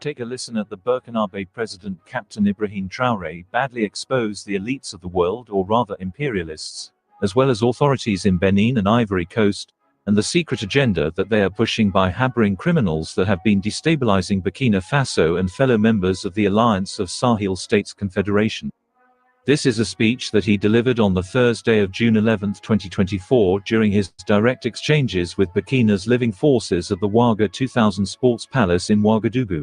Take a listen at the Burkinabe President Captain Ibrahim Traoré badly expose the elites of the world, or rather imperialists, as well as authorities in Benin and Ivory Coast, and the secret agenda that they are pushing by harboring criminals that have been destabilizing Burkina Faso and fellow members of the Alliance of Sahel States Confederation. This is a speech that he delivered on the Thursday of June 11, 2024 during his direct exchanges with Burkina's living forces at the Ouaga 2000 Sports Palace in Ouagadougou,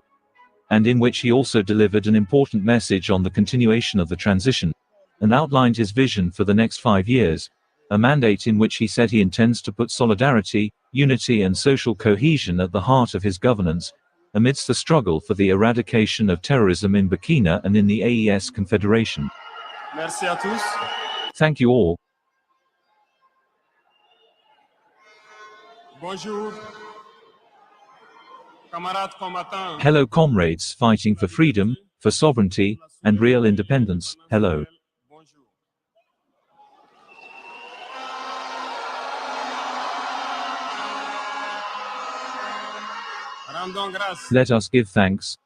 and in which he also delivered an important message on the continuation of the transition, and outlined his vision for the next 5 years, a mandate in which he said he intends to put solidarity, unity and social cohesion at the heart of his governance, amidst the struggle for the eradication of terrorism in Burkina and in the AES Confederation. Merci à tous. Thank you all. Bonjour. Camarades combattants. Hello comrades fighting for freedom, for sovereignty, and real independence. Hello. Bonjour. Rendons grâce. Let us give thanks.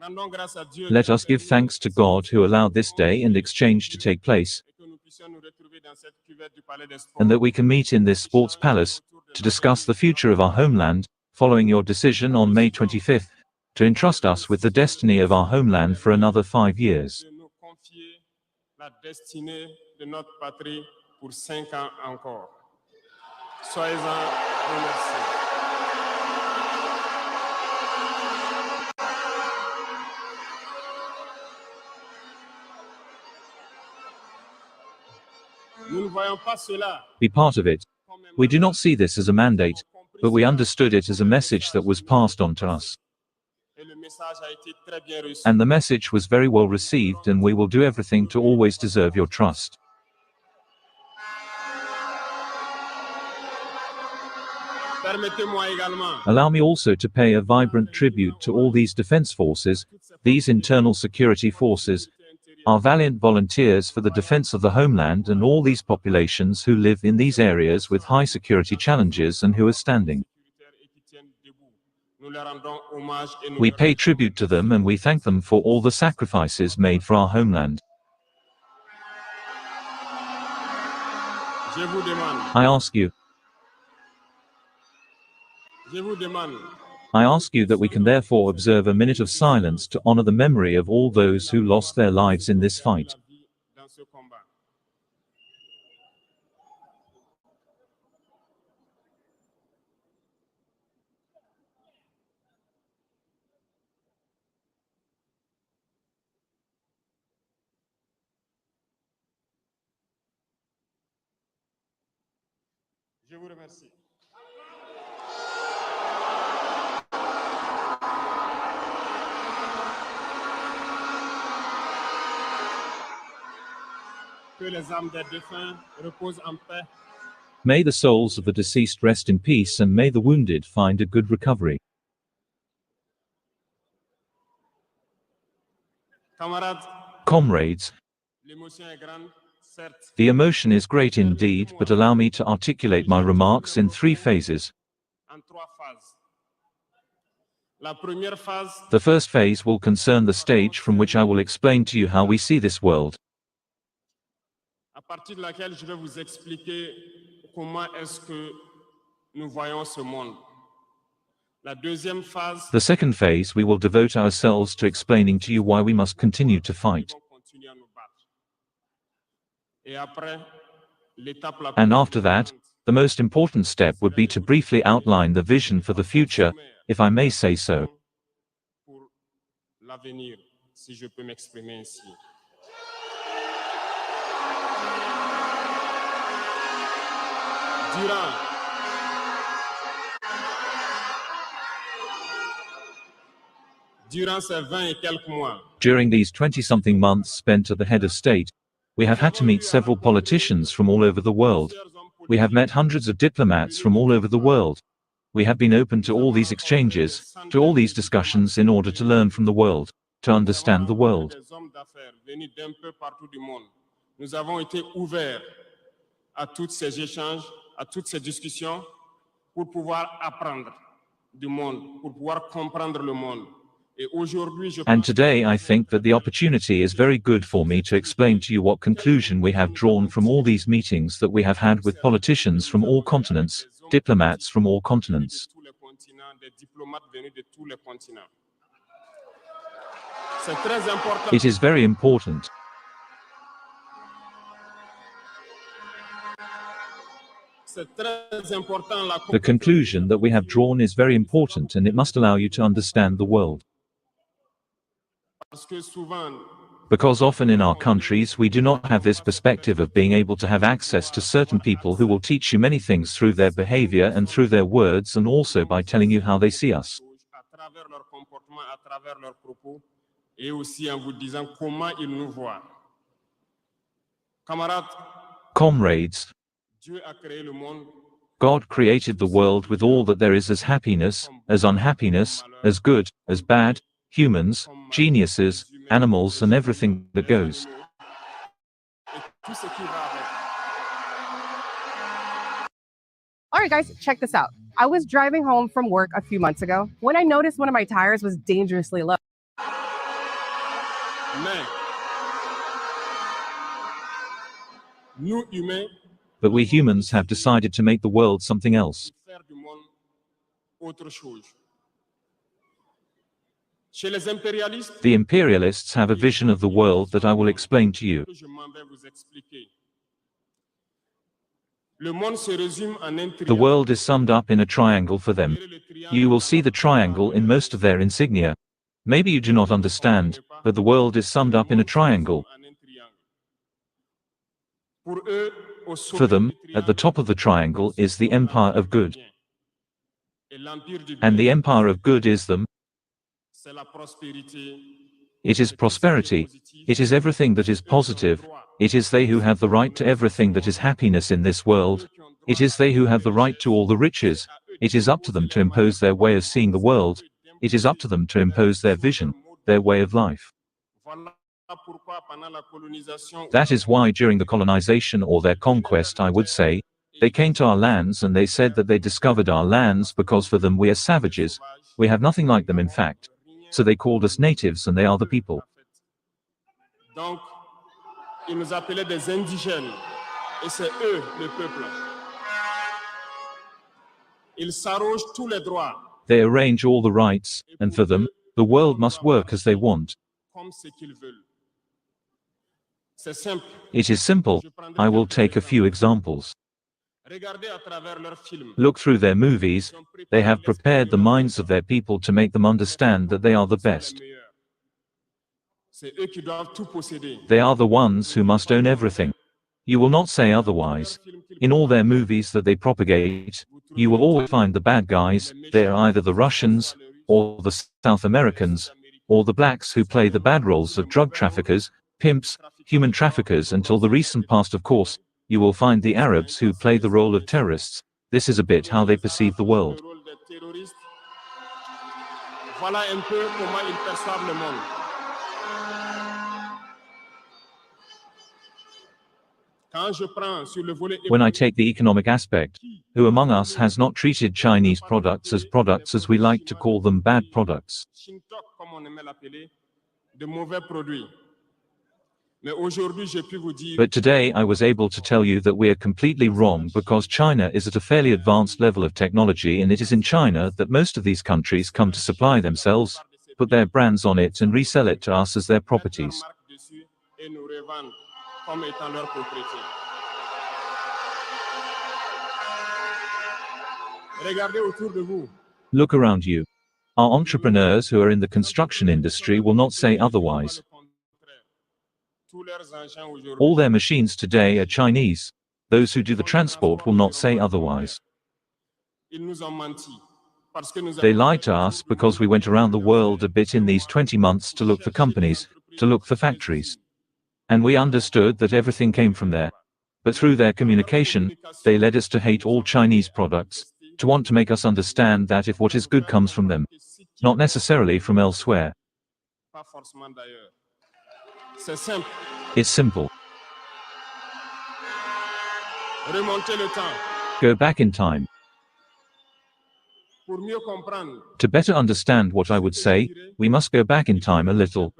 Rendons grâce à Dieu. Let us give thanks to God who allowed this day and exchange to take place, Et que nous puissions nous retrouver dans cette cuvette du Palais des Sports. and that we can meet in this sports palace to discuss the future of our homeland, following your decision on May 25th to entrust us with the destiny of our homeland for another 5 years. De nous confier la destinée de notre patrie pour 5 ans encore. Soyez-en remerciés. Nous ne voyons pas cela Be part of it. comme un We do not see this as a mandate, but we understood it as a message that was passed on to us. et le message a été très bien reçu. And the message was very well received, and we will do everything to always deserve your trust. Permettez-moi également Allow me also to pay a vibrant tribute to all these defense forces, these internal security forces, our valiant volunteers for the defense of the homeland, and all these populations who live in these areas with high security challenges and who are standing. et qui tiennent debout. Nous leur rendons hommage et nous We pay tribute to them and we thank them for all the sacrifices made for our homeland. Je vous demande, I ask you that we can therefore observe a minute of silence to honor the memory of all those who lost their lives in this fight. la vie dans ce combat. Je vous remercie. Que les âmes des défunts reposent en paix. May the souls of the deceased rest in peace, and may the wounded find a good recovery. Camarades, Comrades, l'émotion est grande, certes, the emotion is great indeed, but allow me to articulate my remarks in 3 phases. en 3 phases. La première phase, The first phase will concern the stage from which I will explain to you how we see this world, à partir de laquelle je vais vous expliquer comment est-ce que nous voyons ce monde. La deuxième phase, The second phase we will devote ourselves to explaining to you why we must continue to fight, nous allons continuer à nous battre. Et après, l'étape la and plus after that, the most important step would be to briefly outline the vision for the future, if I may say so. pour l'avenir, si je peux m'exprimer ainsi. Durant ces 20 et quelques mois, During these 20-something months spent at the head of state, we have had to meet several politicians from all over the world. plusieurs hommes We have met politiques hundreds of diplomats from all over the world. We have been open to all these exchanges, to all these discussions in order to learn from the world, to understand the world. des hommes d'affaires venus d'un peu partout du monde. Nous avons été ouverts à tous ces échanges, à toutes ces discussions pour pouvoir apprendre. du monde pour pouvoir comprendre le monde. Et aujourd'hui, je And pense today I think that the opportunity is very good for me to explain to you what conclusion we have drawn from all these meetings that we have had with politicians from all continents, diplomats from all continents. de tous les continents, des diplomates venus de tous les continents. C'est très important. It is very important. C'est très important la The conclusion that we have drawn is very important and it must allow you to understand the world. parce que souvent Because often in our countries we do not have this perspective of being able to have access to certain people who will teach you many things through their behavior and through their words and also by telling you how they see us. à travers leur comportement, à travers leurs propos, et aussi en vous disant comment ils nous voient. Camarades, Comrades, Dieu a créé le monde God created the world with all that there is as happiness, as unhappiness, as good, as bad, humans, geniuses, animals and everything that goes. et tout ce qui va avec. All right, guys, check this out. I was driving home from work a few months ago when I noticed one of my tires was dangerously low. Mais nous, humains, But we humans have decided to make the world something else. faire du monde autre chose. Chez les impérialistes, The imperialists have a vision of the world that I will explain to you. je m'en vais vous expliquer. Le monde se résume en un The triangle. world is summed up in a triangle for them. Le triangle You will see the triangle in most of their insignia. Maybe you do not understand, but the world is summed up in a triangle. en un triangle. Pour eux, au sommet For them, du at the top of the triangle is the empire of good. Et l'empire du And the bien, empire of good is them. c'est la prospérité. It is prosperity. It is everything that is positive. It is they who have the right to everything that is happiness in this world. It is they who have the right to all the riches. It is up to them to impose their way of seeing the world. It is up to them to impose their vision, their way of life. Voilà pourquoi pendant la colonisation, That is why during the colonization or their conquest, I would say, they came to our lands and they said that they discovered our lands because for them we are savages. We have nothing like them in fact. So they called us natives and they are the people. donc, ils nous appelaient des indigènes. Et c'est eux, le peuple. Ils s'arrogent tous les droits, They arrange all the rights, and for them, the world must work as they want. comme ce qu'ils veulent. C'est simple. It is simple. I will take a few examples. Regardez à travers leurs films. Look through their movies. They have prepared the minds of their people to make them understand that they are the best. C'est eux qui doivent tout posséder. They are the ones who must own everything. You will not say otherwise. In all their movies that they propagate, you will always find the bad guys. They are either the Russians, or the South Americans, or the blacks who play the bad roles of drug traffickers, pimps, human traffickers. Until the recent past, of course, you will find the Arabs who play the role of terrorists. This is a bit how they perceive the world. Le rôle des terroristes. Voilà un peu comment ils perçoivent le monde. Quand je prends sur le volet When I take the economic aspect, who among us has not treated Chinese products as we like to call them, bad products? Shintok, comme on aimait l'appeler, de mauvais produits. Mais aujourd'hui, j'ai pu vous dire But today I was able to tell you that we are completely wrong because China is at a fairly advanced level of technology and it is in China that most of these countries come to supply themselves, put their brands on it and resell it to us as their properties. marque dessus et nous revendent comme étant leur propriété. Regardez autour de vous. Look around you. Our entrepreneurs who are in the construction industry will not say otherwise. Tous leurs engins aujourd'hui All their machines today are Chinese. Those who do the transport will not say otherwise. ils nous ont menti. Parce que nous They avons lied to us because we went around the world a bit in these 20 months to look for companies, to look for factories. And we understood that everything came from there. But through their communication, they led us to hate all Chinese products, to want to make us understand that if what is good comes from them, not necessarily from elsewhere. pas forcément d'ailleurs. C'est simple. It's simple. Remontez le temps. Go back in time. Pour mieux comprendre, To better understand what I would say, we must go back in time a little,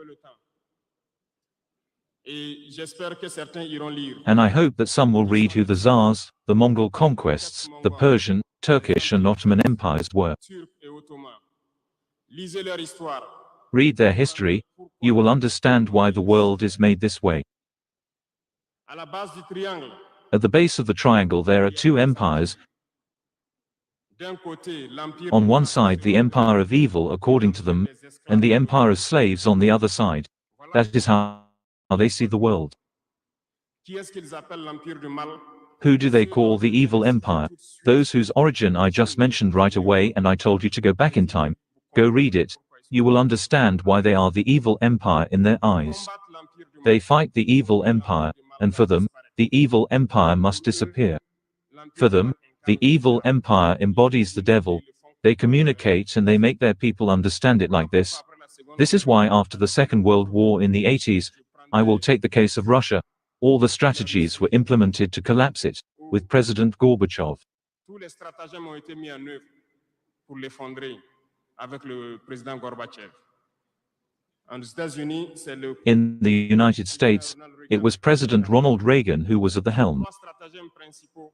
et j'espère que certains iront lire. and I hope that some will read who the Tsars, the Mongol conquests, the Persian, Turkish and Ottoman empires were. Turcs et Ottomans. Lisez leur histoire. Read their history, you will understand why the world is made this way. À la base du triangle, At the base of the triangle there are two empires. d'un côté, l'empire On one side the empire of evil according to them, and the empire of slaves on the other side. That is how they see the world. Qui est-ce qu'ils appellent l'empire du mal? Who do they call the evil empire? Those whose origin I just mentioned right away, and I told you to go back in time. Go read it. You will understand why they are the evil empire in their eyes. Combattre l'empire du mal. They fight the evil empire, and for them, the evil empire must disappear. For them, the evil empire embodies the devil. They communicate and they make their people understand it like this. This is why after the Second World War in the 80s, I will take the case of Russia. All the strategies were implemented to collapse it, with President Gorbachev. Tous les stratagèmes ont été mis en œuvre pour l'effondrer avec le président Gorbatchev. Aux États-Unis, c'est le In the United States, it was President Ronald Reagan who was at the helm. trois stratagèmes principaux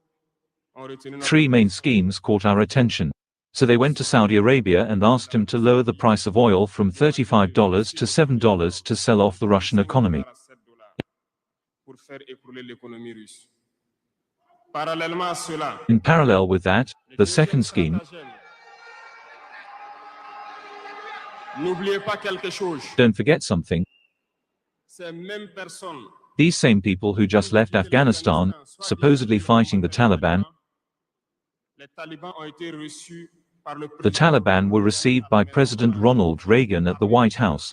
ont retenu notre Three main schemes caught our attention. So they went to Saudi Arabia and asked him to lower the price of oil from $35 to $7 to sell off the Russian economy. $7 pour faire écrouler l'économie russe. Parallèlement à cela, In parallel with that, the second scheme, n'oubliez pas quelque chose. don't forget something, Ces mêmes personnes these same people who just left Afghanistan, supposedly fighting the Taliban, les talibans ont été reçus par le the Taliban were received by President Ronald Reagan at the White House.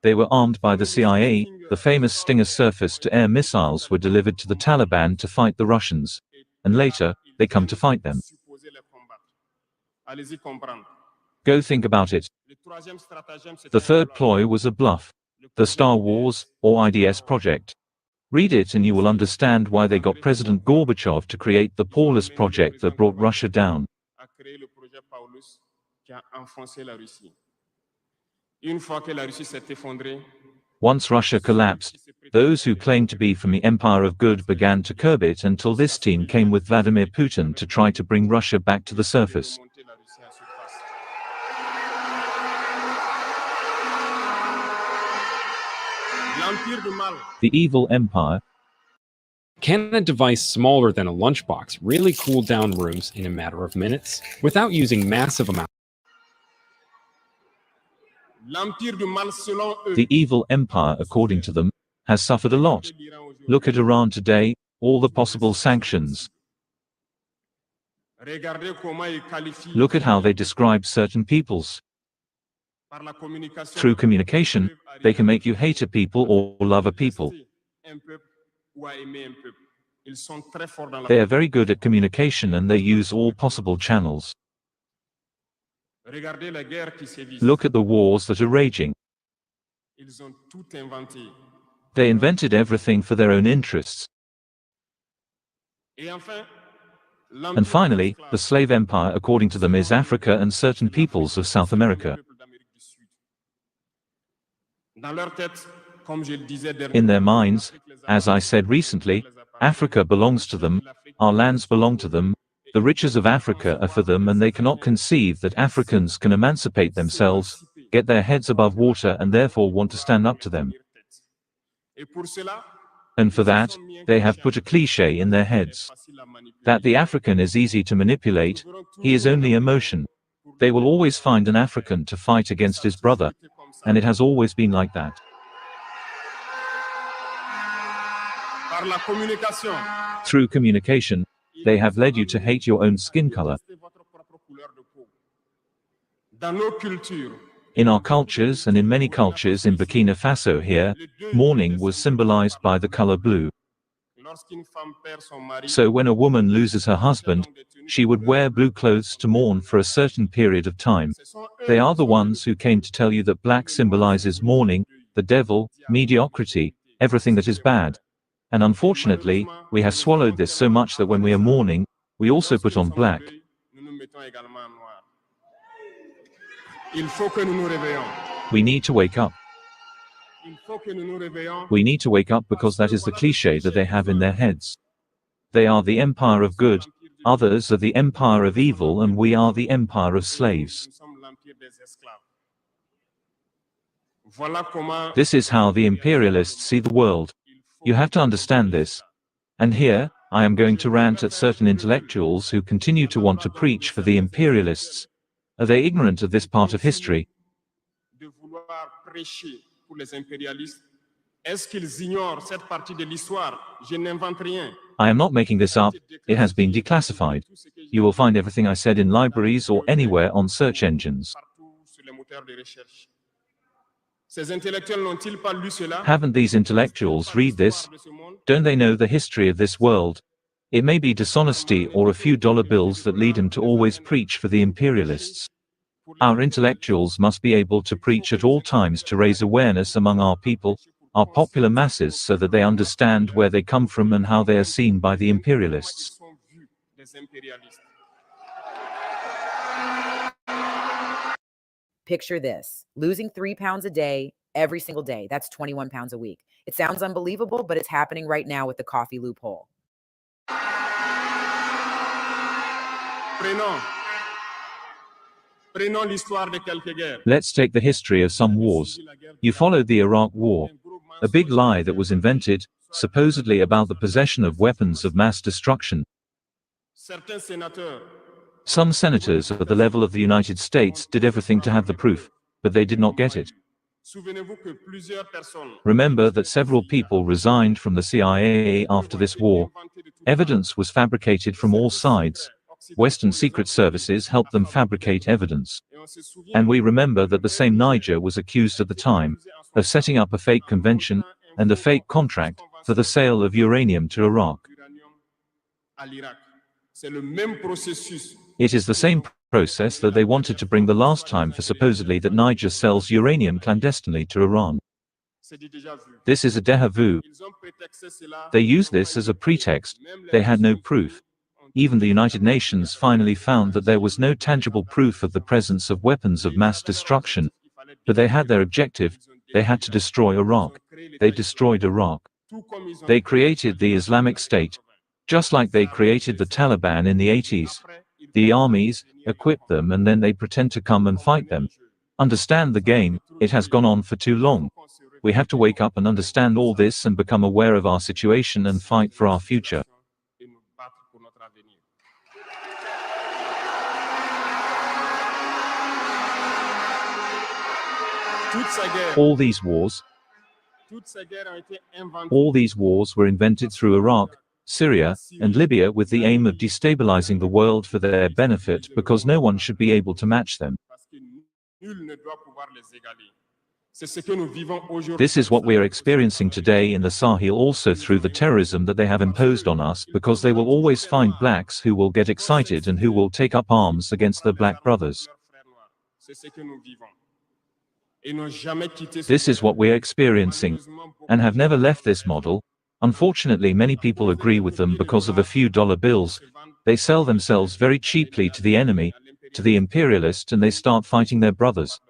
They were armed by the CIA. The famous Stinger surface-to-air missiles were delivered to the Taliban to fight the Russians. And later, they come to fight them. supposés les combattre. Allez-y comprendre. Go think about it. Le troisième stratagème, c'est The third ploy was a bluff. The Star Wars, or IDS project. Read it and you will understand why they got President Gorbachev to create the Paulus project that brought Russia down. a créé le projet Paulus qui a enfoncé la Russie. Une fois que la Russie s'est effondrée, Once Russia collapsed, those who claimed to be from the Empire of Good began to curb it until this team came with Vladimir Putin to try to bring Russia back to the surface. monter la Russie en surface. L'empire du mal, The evil empire, Can a device smaller than a lunchbox really cool down rooms in a matter of minutes without using massive amounts l'empire du mal selon eux. the evil empire according to them, has suffered a lot. Look at Iran today, all the possible sanctions. Regardez comment ils qualifient Look at how they describe certain peoples. par la communication. Through communication, they can make you hate a people or love a people. Un peuple ou à aimer un peuple. Ils sont très forts dans la They are very good at communication and they use all possible channels. Regardez la guerre qui sévit. Look at the wars that are raging. Ils ont tout inventé. They invented everything for their own interests. Et enfin, And finally, the slave empire according to them is Africa and certain peoples of South America. Dans leur tête, comme je le disais In their minds, as I said recently, Africa belongs to them, our lands belong to them, the riches of Africa are for them, and they cannot conceive that Africans can emancipate themselves, get their heads above water, and therefore want to stand up to them. Et pour cela, And for that, they have put a cliché in their heads. That the African is easy to manipulate, he is only emotion. They will always find an African to fight against his brother, and it has always been like that. par la communication, Through communication, they have led you to hate your own skin color. votre propre couleur de peau. Dans nos cultures, In our cultures and in many cultures in Burkina Faso here, mourning was symbolized by the color blue. lorsqu'une femme perd son mari, So when a woman loses her husband, she would wear blue clothes to mourn for a certain period of time. ce sont eux They are the ones who came to tell you that black symbolizes mourning, the devil, mediocrity, everything that is bad. And unfortunately, we have swallowed this so much that when we are mourning, we also put on black. nous nous mettons également en noir. Il faut que nous nous réveillons. We need to wake up. Il faut que nous nous réveillons. We need to wake up because that is the cliché that they have in their heads. They are the empire of good, others are the empire of evil, and we are the empire of slaves. Nous sommes l'empire des esclaves. Voilà comment This is how the imperialists see the world. You have to understand this. And here, I am going to rant at certain intellectuals who continue to want to preach for the imperialists. Are they ignorant of this part of history? de vouloir prêcher pour les impérialistes. Est-ce qu'ils ignorent cette partie de l'histoire? Je n'invente rien. I am not making this up, it has been declassified. You will find everything I said in libraries or anywhere on search engines. Partout sur les moteurs de recherche. Ces intellectuels n'ont-ils pas lu cela? Haven't these intellectuals read this? De ce monde? Don't they know the history of this world? It may be dishonesty or a few dollar bills that lead him to always preach for the imperialists. Our intellectuals must be able to preach at all times to raise awareness among our people, our popular masses, so that they understand where they come from and how they are seen by the imperialists. Ils sont vus des impérialistes. Picture this, losing 3 pounds a day, every single day. That's 21 pounds a week. It sounds unbelievable, but it's happening right now with the coffee loophole. Prenons l'histoire de quelques guerres. Let's take the history of some wars. You followed the Iraq War, a big lie that was invented, supposedly about the possession of weapons of mass destruction. Certains sénateurs Some senators at the level of the United States did everything to have the proof, but they did not get it. Souvenez-vous que plusieurs personnes Remember that several people resigned from the CIA after this war. Evidence was fabricated from all sides. Western secret services helped them fabricate evidence. Et on se souvient And we remember that the same Niger was accused at the time of setting up a fake convention and a fake contract for the sale of uranium to Iraq. l'uranium à l'Irak. C'est le même processus. It is the same process that they wanted to bring the last time for supposedly that Niger sells uranium clandestinely to Iran. C'est dit déjà vu. This is a déjà vu. Ils ont prétexté cela. They used this as a pretext. They had no proof. Even the United Nations finally found that there was no tangible proof of the presence of weapons of mass destruction. But they had their objective. They had to destroy Iraq. They destroyed Iraq. Tout comme ils ont They created the Islamic State, just like they created the Taliban in the 80s. The armies equip them and then they pretend to come and fight them. Understand the game, it has gone on for too long. We have to wake up and understand all this and become aware of our situation and fight for our future. et nous battre pour notre avenir. Toutes ces guerres, All these wars, toutes ces guerres ont été inventées all these wars were invented through Iraq, Syria, and Libya with the aim of destabilizing the world for their benefit because no one should be able to match them. parce que nul ne doit pouvoir les égaler. C'est ce que nous vivons aujourd'hui. This is what we are experiencing today in the Sahel, also through the terrorism that they have imposed on us, because they will always find blacks who will get excited and who will take up arms against their black brothers. Leurs frères noirs. C'est ce que nous vivons. Et n'ont jamais quitté ce This is what we are experiencing, and have never left this model. Unfortunately, many people agree with them because of a few dollar bills. They sell themselves very cheaply to the enemy, to the imperialist, and they start fighting their brothers.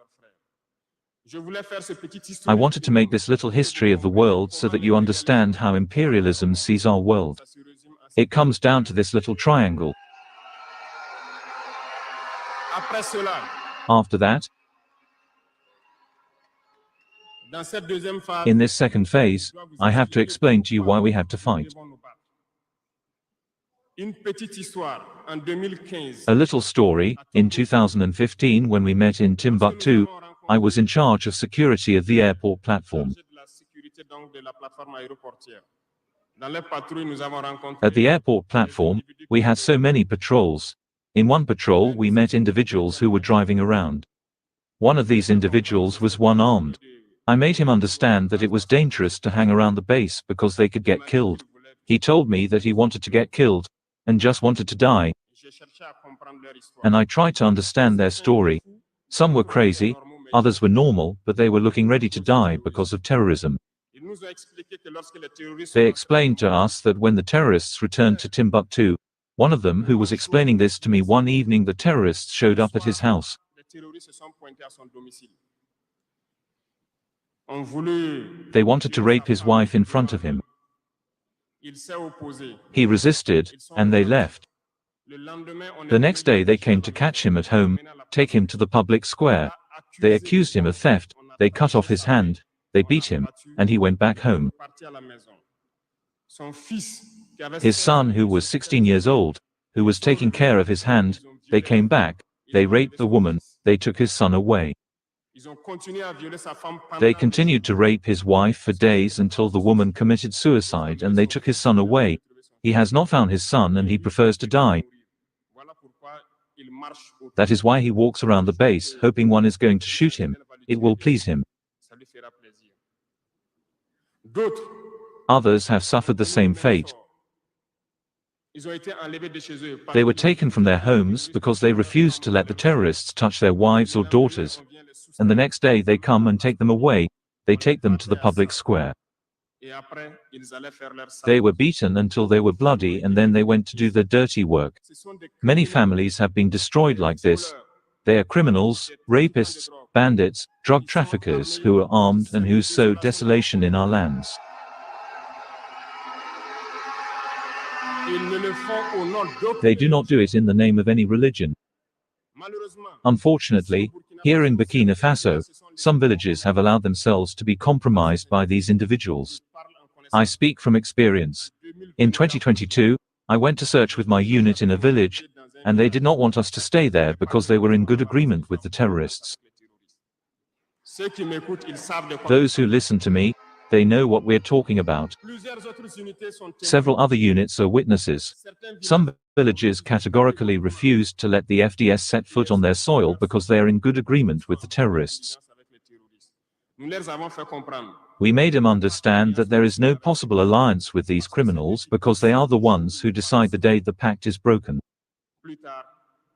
Je voulais faire ce petit I historique wanted to make this little history of the world so that you understand how imperialism sees our world. Ça se résume à ça. It comes down to this little triangle. Après cela, After that, dans cette deuxième phase, in this second phase, I have to explain to you why we have to fight. nous devons nous battre. Une petite histoire. En 2015, A little story. In 2015, when we met in Timbuktu, I was in charge of security of the airport platform. chargé de la sécurité donc de la plateforme aéroportière. Dans les patrouilles, nous avons rencontré At the airport platform, we had so many patrols. In one patrol, we met individuals who were driving around. One of these individuals was one-armed. I made him understand that it was dangerous to hang around the base because they could get killed. He told me that he wanted to get killed, and just wanted to die, J'ai cherché à comprendre leur histoire. and I tried to understand their story. Some were crazy, others were normal, but they were looking ready to die because of terrorism. Ils nous ont expliqué que lorsque les terroristes They explained to us that when the terrorists returned to Timbuktu, one of them who was explaining this to me one evening, the terrorists showed up at his house. les terroristes se sont pointés à son domicile. Ont voulu They wanted to rape his wife in front of him. Il s'est opposé. He resisted, and they left. Le lendemain, on The est next day they came to catch him at home, take him to the public square. They accused him of theft, they cut off his hand, they beat him, and he went back home. parti à la maison. Son fils, qui avait His son, who was 16 years old, who was taking care of his hand, they came back, they raped the woman, they took his son away. Ils ont continué à violer sa femme pendant They continued to rape his wife for days until the woman committed suicide and they took his son away. He has not found his son and he prefers to die. Voilà pourquoi il marche autour. That is why he walks around the base, hoping one is going to shoot him. It will please him. Ça lui fera plaisir. D'autres, Others have suffered the same fate. ils ont été enlevés de chez eux. They were taken from their homes because they refused to let the terrorists touch their wives or daughters. And the next day they come and take them away. They take them to the public square. Et après, ils allaient faire leur They sale. were beaten until they were bloody and then they went to do their dirty work. Ce sont des Many criminels, families have been destroyed like this. voleurs. They are criminals, rapists, bandits, drug traffickers who are armed and who sow desolation in our lands. Ils ne le font au nom d'aucune They do not do it in the name of any religion. Malheureusement, Unfortunately, here in Burkina Faso, some villages have allowed themselves to be compromised by these individuals. I speak from experience. In 2022, I went to search with my unit in a village, and they did not want us to stay there because they were in good agreement with the terrorists. ceux qui m'écoutent, ils savent de quoi. Those who listen to me, they know what we're talking about. Plusieurs autres unités sont témoins. Several other units are witnesses. Certains villages Some villages categorically refused to let the FDS set foot on their soil because they are in good agreement with the terrorists. avec les terroristes. Nous leur avons fait comprendre. We made them understand that there is no possible alliance with these criminals because they are the ones who decide the day the pact is broken. Plus tard,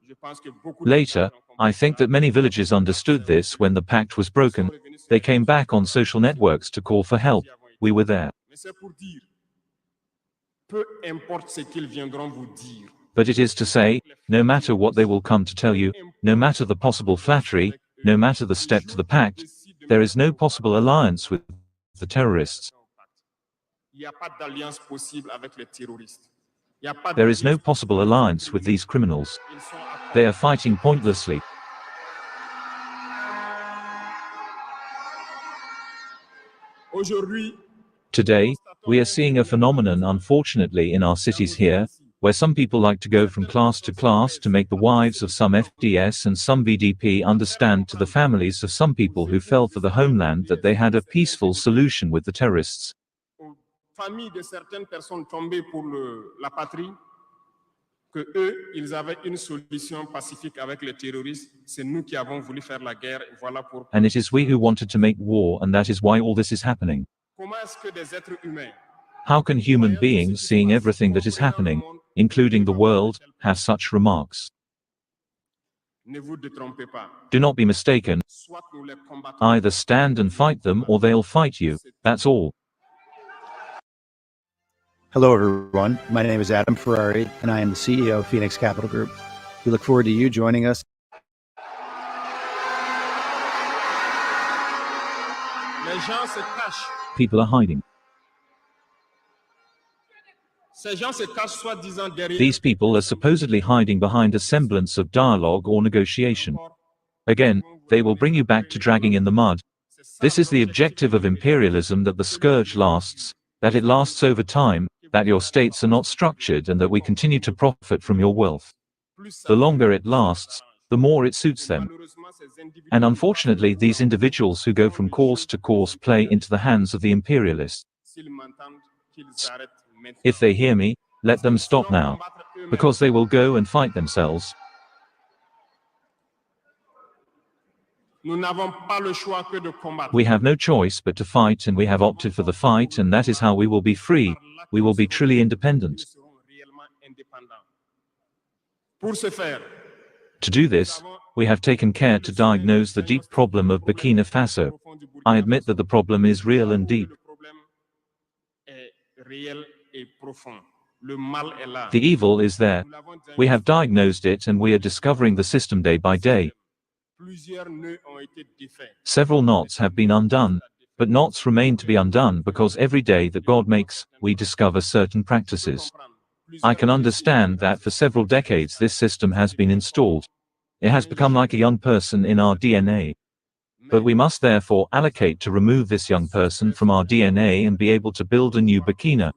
je pense que beaucoup de Later, villages ont compris I think ça. that many villages understood this when the pact was broken. They came back on social networks to call for help. We were there. Mais c'est pour dire, peu importe ce qu'ils viendront vous dire, But it is to say, no matter what they will come to tell you, no matter the possible flattery, no matter the step to the pact, there is no possible alliance with the terrorists. il n'y a pas d'alliance possible avec les terroristes. Il n'y a pas There is no d'alliance possible alliance with these criminals. Ils sont à They are fighting pointlessly. Aujourd'hui, Today, we are seeing a phenomenon unfortunately in our cities here, where some people like to go from class to make the wives of some FDS and some VDP understand to the families of some people who fell for the homeland that they had a peaceful solution with the terrorists. aux familles de certaines personnes tombées pour la patrie, que eux, ils avaient une solution pacifique avec les terroristes. C'est nous qui avons voulu faire la guerre. Et voilà pourquoi. And it is we who wanted to make war, and that is why all this is happening. Comment est-ce que des êtres humains, How can human beings, seeing everything that is happening, including the world, have such remarks? ne vous détrompez pas, Do not be mistaken, soit nous les combattons, either stand and fight them or they'll fight you, that's all. Hello, everyone. My name is Adam Ferrari, and I am the CEO of Phoenix Capital Group. We look forward to you joining us. les gens se cachent. People are hiding. Ces gens se cachent soi-disant derrière. These people are supposedly hiding behind a semblance of dialogue or negotiation. Again, they will bring you back to dragging in the mud. This is the objective of imperialism, that the scourge lasts, that it lasts over time, that your states are not structured and that we continue to profit from your wealth. The longer it lasts, the more it suits them. And unfortunately, these individuals who go from course to course play into the hands of the imperialists. If they hear me, let them stop now, because they will go and fight themselves. Nous n'avons pas le choix que de combattre. We have no choice but to fight, and we have opted for the fight, and that is how we will be free. We will be truly independent. Nous serons réellement indépendants. Pour ce faire, To do this, we have taken care to diagnose the deep problem of Burkina Faso. I admit that the problem is real and deep. le problème est réel et profond. Le mal est là. The evil is there. Nous l'avons We have diagnosed it and we are discovering the system day by day. Plusieurs nœuds ont été défaits. Several knots have been undone, but knots remain to be undone because every day that God makes, we discover certain practices. I can understand that for several decades this system has been installed. It has become like a young person in our DNA. But we must therefore allocate to remove this young person from our DNA and be able to build a new Burkina.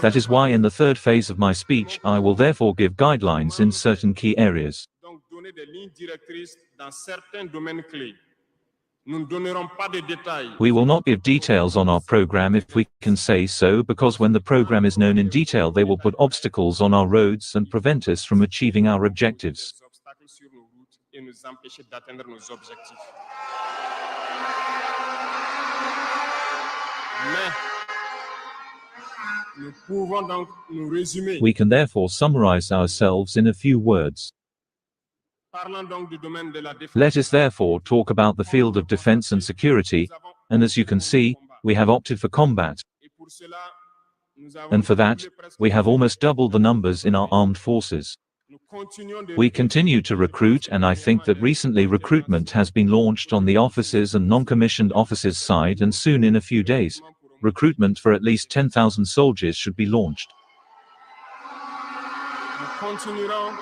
That is why in the third phase of my speech I will therefore give guidelines in certain key areas. Donc donner des lignes directrices dans certains domaines clés. Nous ne donnerons pas de détails. We will not give details on our program if we can say so, because when the program is known in detail they will put obstacles on our roads and prevent us from achieving our objectives. Des obstacles sur nos routes et nous empêcher d'atteindre nos objectifs. Mais nous pouvons donc nous résumer. We can therefore summarize ourselves in a few words. Parlons donc du domaine de la défense. Let us therefore talk about the field of defense and security, and as you can see, we have opted for combat, Et pour cela, nous avons and for that, doublé presque we have almost doubled the numbers in our armed forces. Nous continuons de We continue to recruit, and I think that recently recruitment has been launched on the officers and non-commissioned officers side, and soon in a few days, recruitment for at least 10,000 soldiers should be launched. Nous continuerons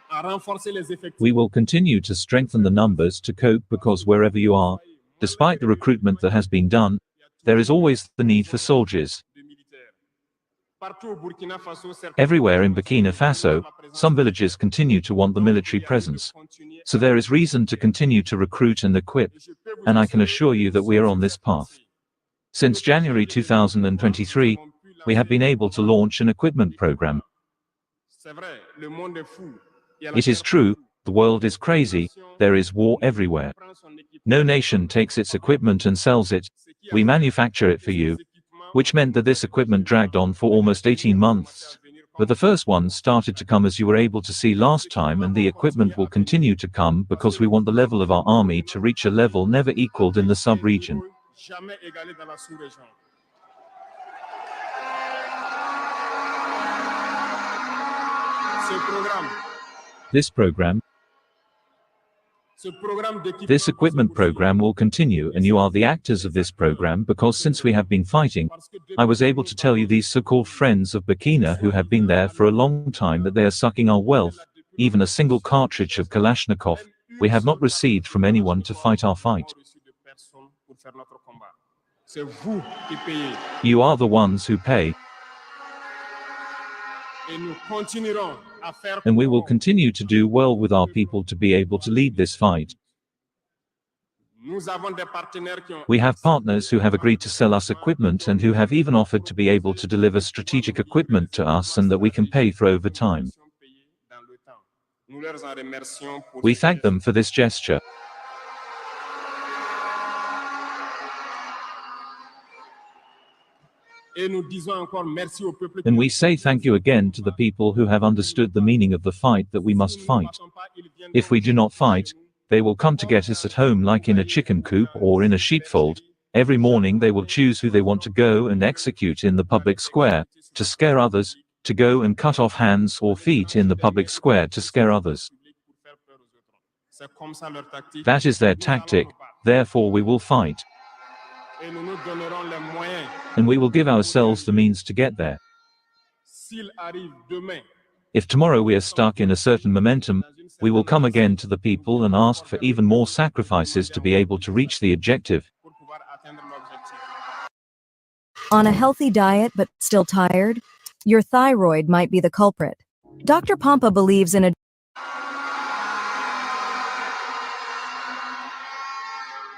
à renforcer les effectifs. We will continue to strengthen the numbers to cope, because wherever you are, despite the recruitment that has been done, there is always the need for soldiers. de militaires. Partout au Burkina Faso, certains Everywhere in Burkina Faso, some villages continue to want the military presence. So there is reason to continue to recruit and equip, and I can assure you that we are on this path. Since January 2023, we have been able to launch an equipment program. C'est vrai, le monde est fou. Et à la It is guerre true, the world is crazy, there is war everywhere. prend son équipement, No nation takes its equipment and sells it, ce qui a we fait manufacture it for que you, ces équipements which meant that this equipment dragged on for almost 18 months. But the first ones started to come, as you were able to see last time, and the equipment will continue to come because we want the level of our army to reach a level never equaled in the sub-region. jamais égalé dans la sous-région. Ce programme, d'équipement This equipment program will continue, and you are the actors of this program, because since we have been fighting, parce que I was able to tell you, these so-called friends of Burkina who have been there for a long time, that they are sucking our wealth. Even a single cartridge of Kalashnikov we have not received from anyone to fight our fight. reçu de personne pour faire notre combat. C'est vous qui payez. You are the ones who pay, Et nous continuerons à faire and we will continue to do well with our people to be able to lead this fight. Nous avons des partenaires qui ont We have partners who have agreed to sell us equipment and who have even offered to be able to deliver strategic equipment to us and that we can pay for over time. payés dans le temps. Nous leur en remercions pour We ce thank geste. them for this gesture. Et nous disons encore merci au peuple. And we say thank you again to the people who have understood the meaning of the fight that we must fight. If we do not fight, they will come to get us at home like in a chicken coop or in a sheepfold. Every morning they will choose who they want to go and execute in the public square, to scare others, to go and cut off hands or feet in the public square to scare others. C'est comme ça leur tactique. That is their tactic, therefore we will fight, Et nous nous donnerons les moyens. and we will give ourselves the means to get there. S'il arrive demain, If tomorrow we are stuck in a certain momentum, we will come again to the people and ask for even more sacrifices to be able to reach the objective. pour pouvoir atteindre l'objectif. On a healthy diet but still tired? Your thyroid might be the culprit. Dr. Pompa believes in a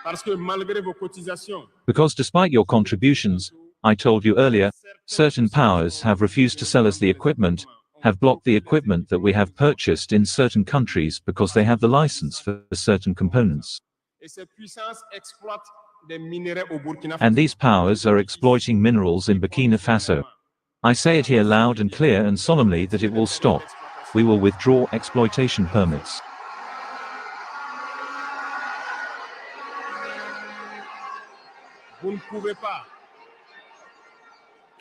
Parce que malgré vos cotisations, Because despite your contributions, I told you earlier, certain powers have refused to sell us the equipment, have blocked the equipment that we have purchased in certain countries because they have the license for certain components. et ces puissances exploitent des minerais au Burkina Faso. And these powers are exploiting minerals in Burkina Faso. I say it here loud and clear and solemnly that it will stop. We will withdraw exploitation permits. Vous ne pouvez pas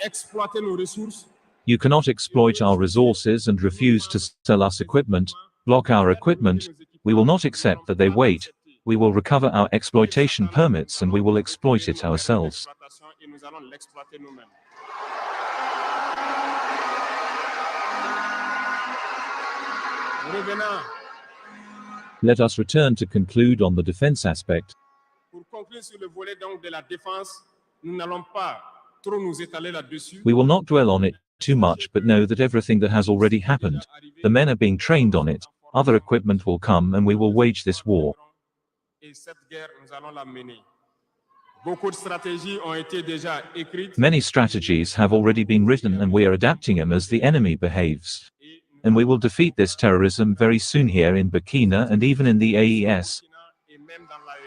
exploiter nos ressources You cannot exploit our resources and refuse to sell us equipment, block our equipment. We will not accept that they wait. We will recover our exploitation permits and we will exploit it ourselves. Et nous allons l'exploiter nous-mêmes. Revenant, Let us return to conclude on the defense aspect. pour conclure sur le volet donc de la défense, nous n'allons pas trop nous étaler là-dessus. We will not dwell on it too much, but know that everything that has already happened, the men are being trained on it, other equipment will come and we will wage this war. Et cette guerre, nous allons la mener. Beaucoup de stratégies ont été déjà écrites. Many strategies have already been written and we are adapting them as the enemy behaves. And we will defeat this terrorism very soon here in Burkina and even in the AES. Et même dans l'AES.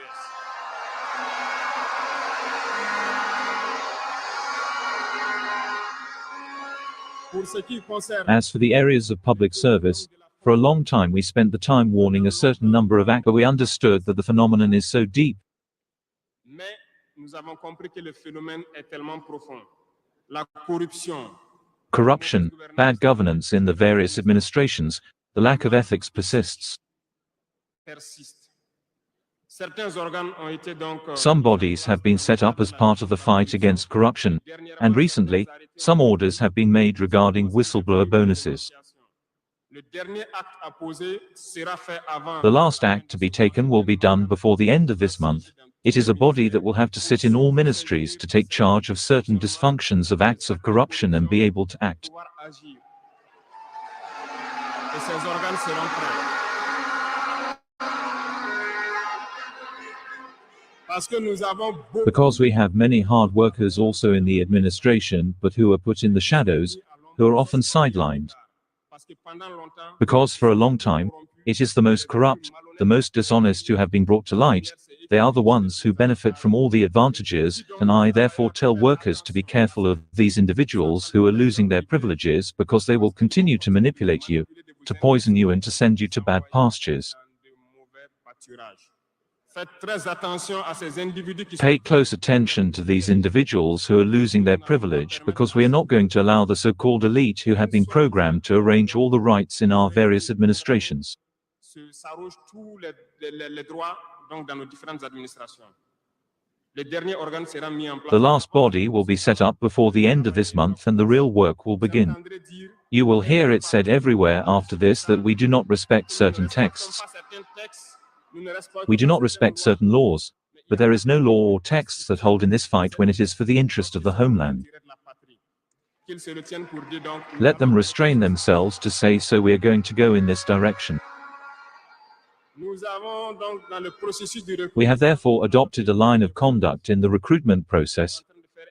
Pour ce qui concerne As for the areas of public service, for a long time we spent the time warning a certain number of acts, but we understood that the phenomenon is so deep. Mais nous avons compris que le phénomène est tellement profond. La corruption, Corruption, bad governance in the various administrations, the lack of ethics persists. persiste. Certains organes ont été donc Some bodies have been set up as part of the fight against corruption, and recently, some orders have been made regarding whistleblower bonuses. Le dernier acte à poser sera fait avant The last act to be taken will be done before the end of this month. It is a body that will have to sit in all ministries to take charge of certain dysfunctions of acts of corruption and be able to act. pouvoir agir. Et ces organes seront prêts. Parce que nous avons beaucoup Because we have many hard workers also in the administration, but who are put in the shadows, who are often sidelined. parce que pendant longtemps Because for a long time, it is the most corrupt, the most dishonest who have been brought to light. They are the ones who benefit from all the advantages, and I therefore tell workers to be careful of these individuals who are losing their privileges because they will continue to manipulate you, to poison you and to send you to bad pastures. de mauvais pâturage. Faites très attention à ces individus qui Pay close attention to these individuals who are losing their privilege because we are not going to allow the so-called elite who have been programmed to arrange all the rights in our various administrations. s'arrogent tous les droits donc, dans nos différentes administrations. Le dernier organe sera mis en place. The last body will be set up before the end of this month and the real work will Vous begin. entendrez dire, You will hear it said everywhere after this that we do not respect certain texts. pas certains textes, nous ne respectons We do not pas respect certaines certain laws, but there is no law or texts that hold in this fight when it is for the interest of the homeland. lois de la patrie. Qu'ils se le tiennent pour dire donc, nous Let them avons- restrain themselves to say, so we are going to go in this direction. Nous avons donc dans le processus de recrutement, We have therefore adopted a line of conduct in the recruitment process.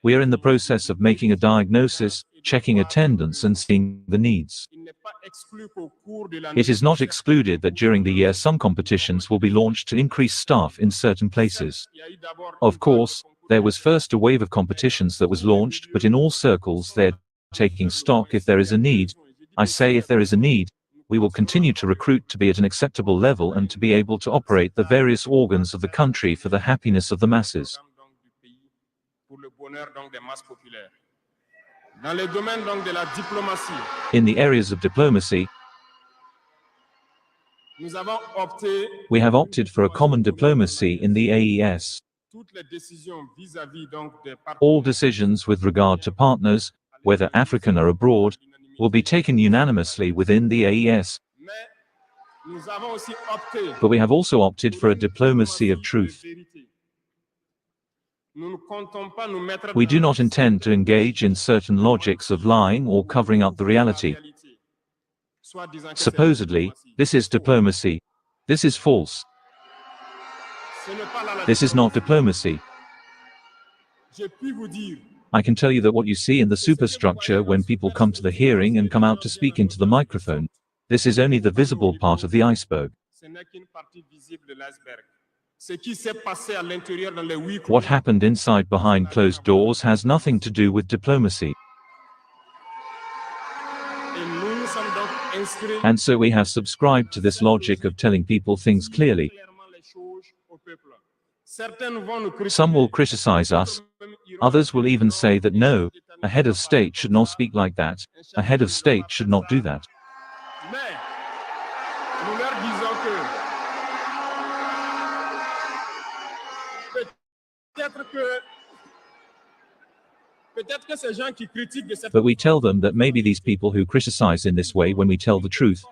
We are in the process of making a diagnosis, checking attendance and seeing the needs. il n'est pas exclu qu'au cours de l'année It is not excluded that during the year some competitions will be launched to increase staff in certain places. il y a eu d'abord Of une course, phase de there was first a wave of competitions that was launched, but in all circles they're taking stock if there is a need. I say if there is a need, we will continue to recruit to be at an acceptable level and to be able to operate the various organs of the country for the happiness of the masses. donc, du pays pour le bonheur donc, des masses populaires. Dans les domaines donc, de la diplomatie, In the areas of diplomacy, nous avons opté we have opted for a common diplomacy in the AES. toutes les décisions vis-à-vis donc, des All decisions with regard to partners, whether African or abroad, will be taken unanimously within the AES. Mais nous avons aussi opté But we have also opted for a diplomacy of truth. vérité. Nous ne comptons pas nous mettre We do dans not intend to engage in certain logics of lying or covering up the reality. réalité. Soit disant que c'est Supposedly, diplomatie. this is diplomacy. This is false. Ce n'est pas là la This is not diplomacy. Je puis vous dire, I can tell you that what you see in the superstructure when people come to the hearing and come out to speak into the microphone, this is only the visible part of the iceberg. ce n'est qu'une partie visible de l'iceberg. Ce qui s'est passé à l'intérieur dans les huit What happened inside behind closed doors has nothing to do with diplomacy. et nous nous sommes donc inscrits And so we have subscribed to this logic of telling people things clearly. clairement les choses au peuple. Certains vont nous critiquer. Some will criticize us, others will even say that no, A head of state should not speak like that. A head of state should not do that. Mais nous leur disons que peut-être que ces gens qui critiquent de cette But we tell them that maybe these people who criticize in this way when we tell the truth,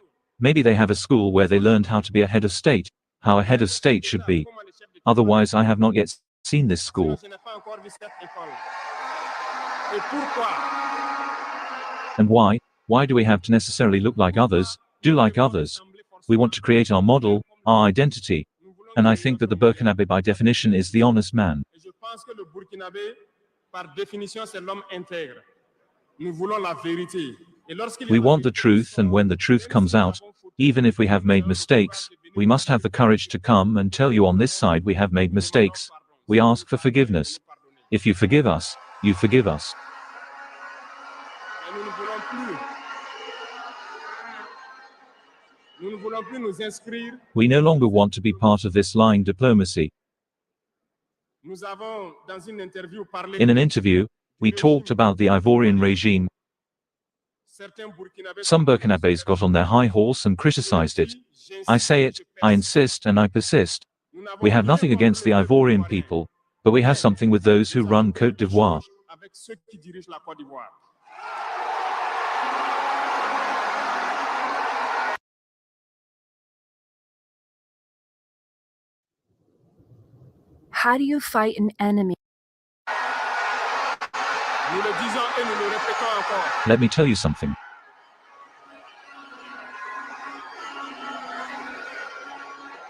maybe they have a school where they learned how to be a head of state, how a head of state should be. Otherwise, I have not yet seen this school. Je n'ai pas encore vu cette école. Et pourquoi? And why? Why do we have to necessarily look like others, do like others? We want to create our model, our identity. And I think that the Burkinabé by definition is the honest man. Et je pense que le Burkinabé, par définition, c'est l'homme intègre. Nous voulons la vérité. Et lorsqu'il y a We la want the vérité, truth, and when the truth comes out, even if we have made mistakes, we must have the courage to come and tell you on this side we have made mistakes. We ask for forgiveness. If you forgive us, you forgive us. Et nous ne voulons plus nous inscrire. We no longer want to be part of this lying diplomacy. Nous avons, dans une interview, parlé. In an interview, we talked about the Ivorian regime. Certains Burkinabés Some Burkinabés got on their high horse and criticized it. I say it, I insist, and I persist. We have nothing against the Ivorian people, but we have something with those who run Côte d'Ivoire. avec ceux qui dirigent la Côte d'Ivoire. How do you fight an enemy? Nous le disons et nous le répétons encore. Let me tell you something.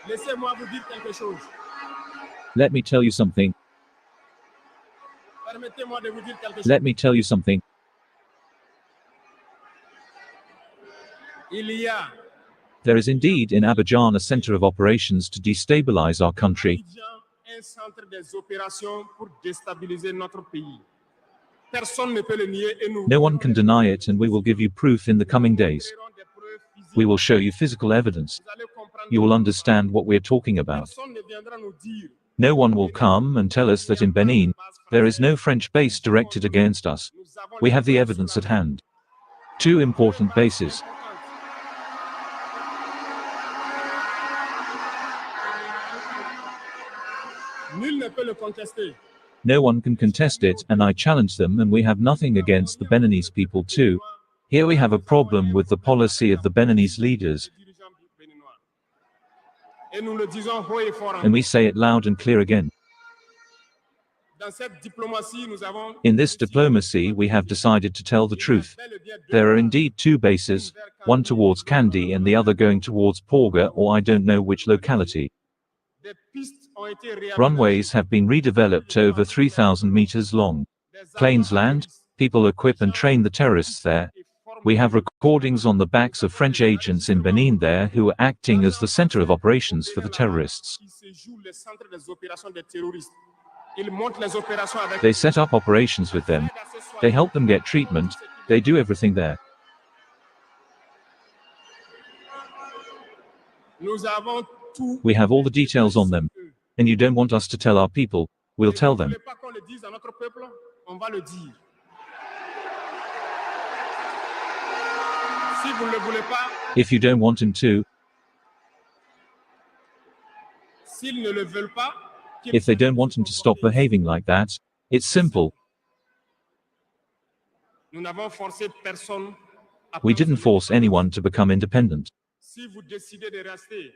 Laissez-moi vous dire quelque chose. Let me tell you something. Permettez-moi de vous dire quelque chose. Let me tell you something. Il y a There is indeed in Abidjan a center of operations to destabilize our country. un centre des opérations pour déstabiliser notre pays. Personne ne peut le nier et nous No one can deny it, and we will give you proof in the coming days. créerons des preuves physiques. We will show you physical evidence. Vous allez comprendre. You will understand what we are talking about. Personne ne viendra nous dire. No one will come and tell us that in Benin, there is no French base directed against us. Nous avons We les have the preuves evidence sur at la hand. Two important bases. Nul ne peut le contester. No one can contest it, and I challenge them, and we have nothing against the Beninese people too. Here we have a problem with the policy of the Beninese leaders, Les dirigeants béninois. Et nous le disons haut et fort. and we say it loud and clear again. Dans cette diplomatie, nous avons In this diplomacy, we have decided to tell the truth. There are indeed two bases, one towards Kandy and the other going towards Porga, or I don't know which locality. des pistes ont été réaménagées. Runways have been redeveloped over 3,000 meters long. Planes land, people equip and train the terrorists there. We have recordings on the backs of French agents in Benin there who are acting as the center of operations for the terrorists. Ils se jouent le centre des opérations des terroristes. Ils montent les opérations avec They set up operations with them. They help them get treatment. They do everything there. Nous avons tout. We have all the details on them. And you don't want us to tell our people. We'll tell Vous ne them. voulez pas qu'on le dise à notre peuple? On va le dire. Si vous ne le voulez pas, If you don't want him to, s'ils ne le veulent pas, qu'ils if they don't want him to stop behaving like that, it's simple. Nous n'avons forcé personne à We didn't penser. force anyone to become independent. Si vous décidez de rester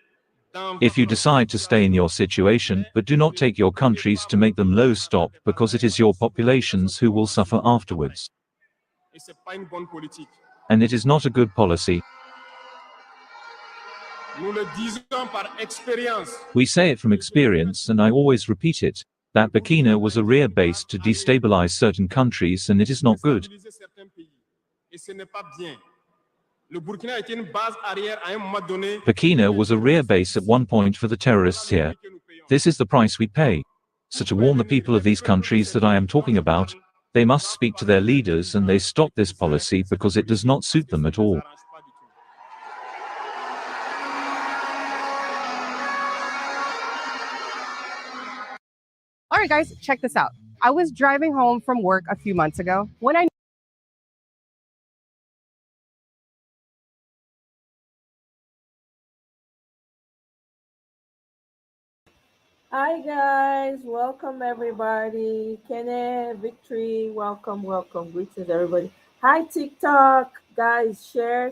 dans If you votre- decide to stay in your situation, but do not take your countries to make them low stop, because it is your populations who will suffer afterwards. Et c'est pas une bonne politique. And it is not a good policy. Nous le disons par expérience. We say it from experience, and I always repeat it, that Burkina was a rear base to destabilize certain countries, and it is not good. Déstabiliser certains pays. Et ce n'est pas bien. Le Burkina était une base arrière à un moment donné. Burkina was a rear base at one point for the terrorists here. This is the price we pay. So to warn the people of these countries that I am talking about, they must speak to their leaders and they stop this policy because it does not suit them at all. All right, guys, check this out. I was driving home from work a few months ago when I Hi guys, welcome everybody. Kenneth, Victory, welcome, welcome. Greetings everybody. Hi TikTok, guys, share.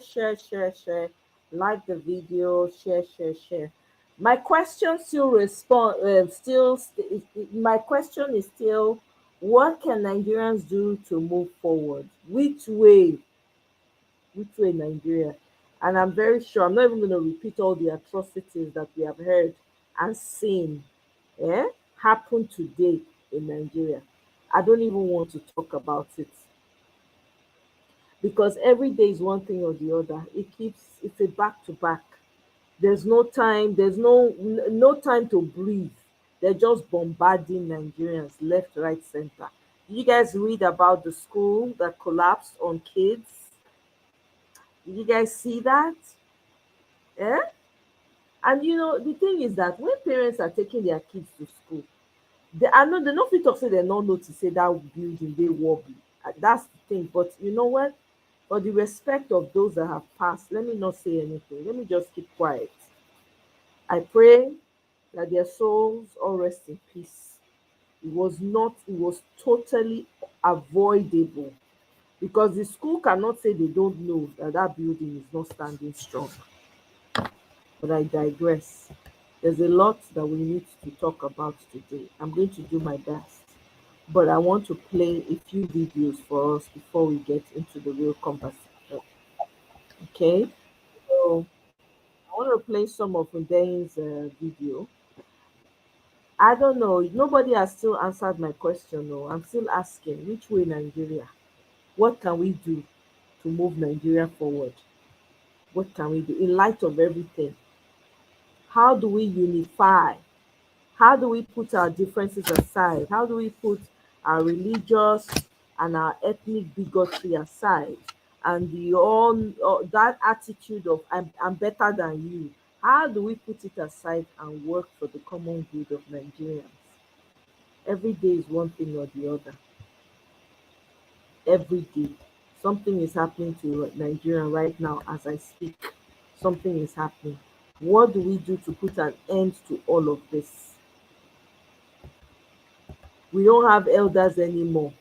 Like the video, share. My question still my question is still, what can Nigerians do to move forward? Which way Nigeria? And I'm very sure I'm not even going to repeat all the atrocities that we have heard and seen happen today in Nigeria. I don't even want to talk about it because every day is one thing or the other. It's a back to back. There's no time, there's no time to breathe. They're just bombarding Nigerians left, right, center. Did you guys read about the school that collapsed on kids? Did you guys see that? Yeah? And the thing is that when parents are taking their kids to school, they no fit talk say they no notice say that building dey wobbly. That's the thing. But you know what? For the respect of those that have passed, let me not say anything. Let me just keep quiet. I pray that their souls all rest in peace. It was totally avoidable because the school cannot say they don't know that building is not standing strong. But I digress. There's a lot that we need to talk about today. I'm going to do my best. But I want to play a few videos for us before we get into the real conversation. Okay? So I want to play some of Ndene's video. I don't know. Nobody has still answered my question, though. I'm still asking, which way Nigeria? What can we do to move Nigeria forward? What can we do in light of everything? How do we unify? How do we put our differences aside? How do we put our religious and our ethnic bigotry aside? And that attitude of I'm better than you. How do we put it aside and work for the common good of Nigerians? Every day is one thing or the other. Every day. Something is happening to Nigeria right now as I speak. Something is happening. What do we do to put an end to all of this? We don't have elders anymore.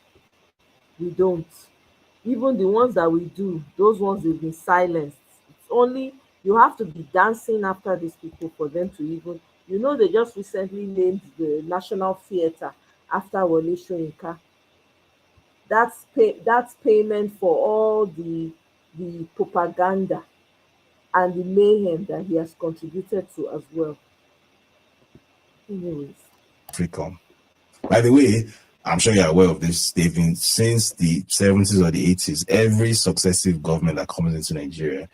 We don't. Even the ones that we do, those ones they've been silenced. It's only you have to be dancing after these people for them to even, they just recently named the National Theatre after Wole Soyinka. That's payment for all the propaganda and the mayhem that he has contributed to as well. Anyways. AFRICOM. By the way, I'm sure you're aware of this. They've been, since the 70s or the 80s, every successive government that comes into Nigeria,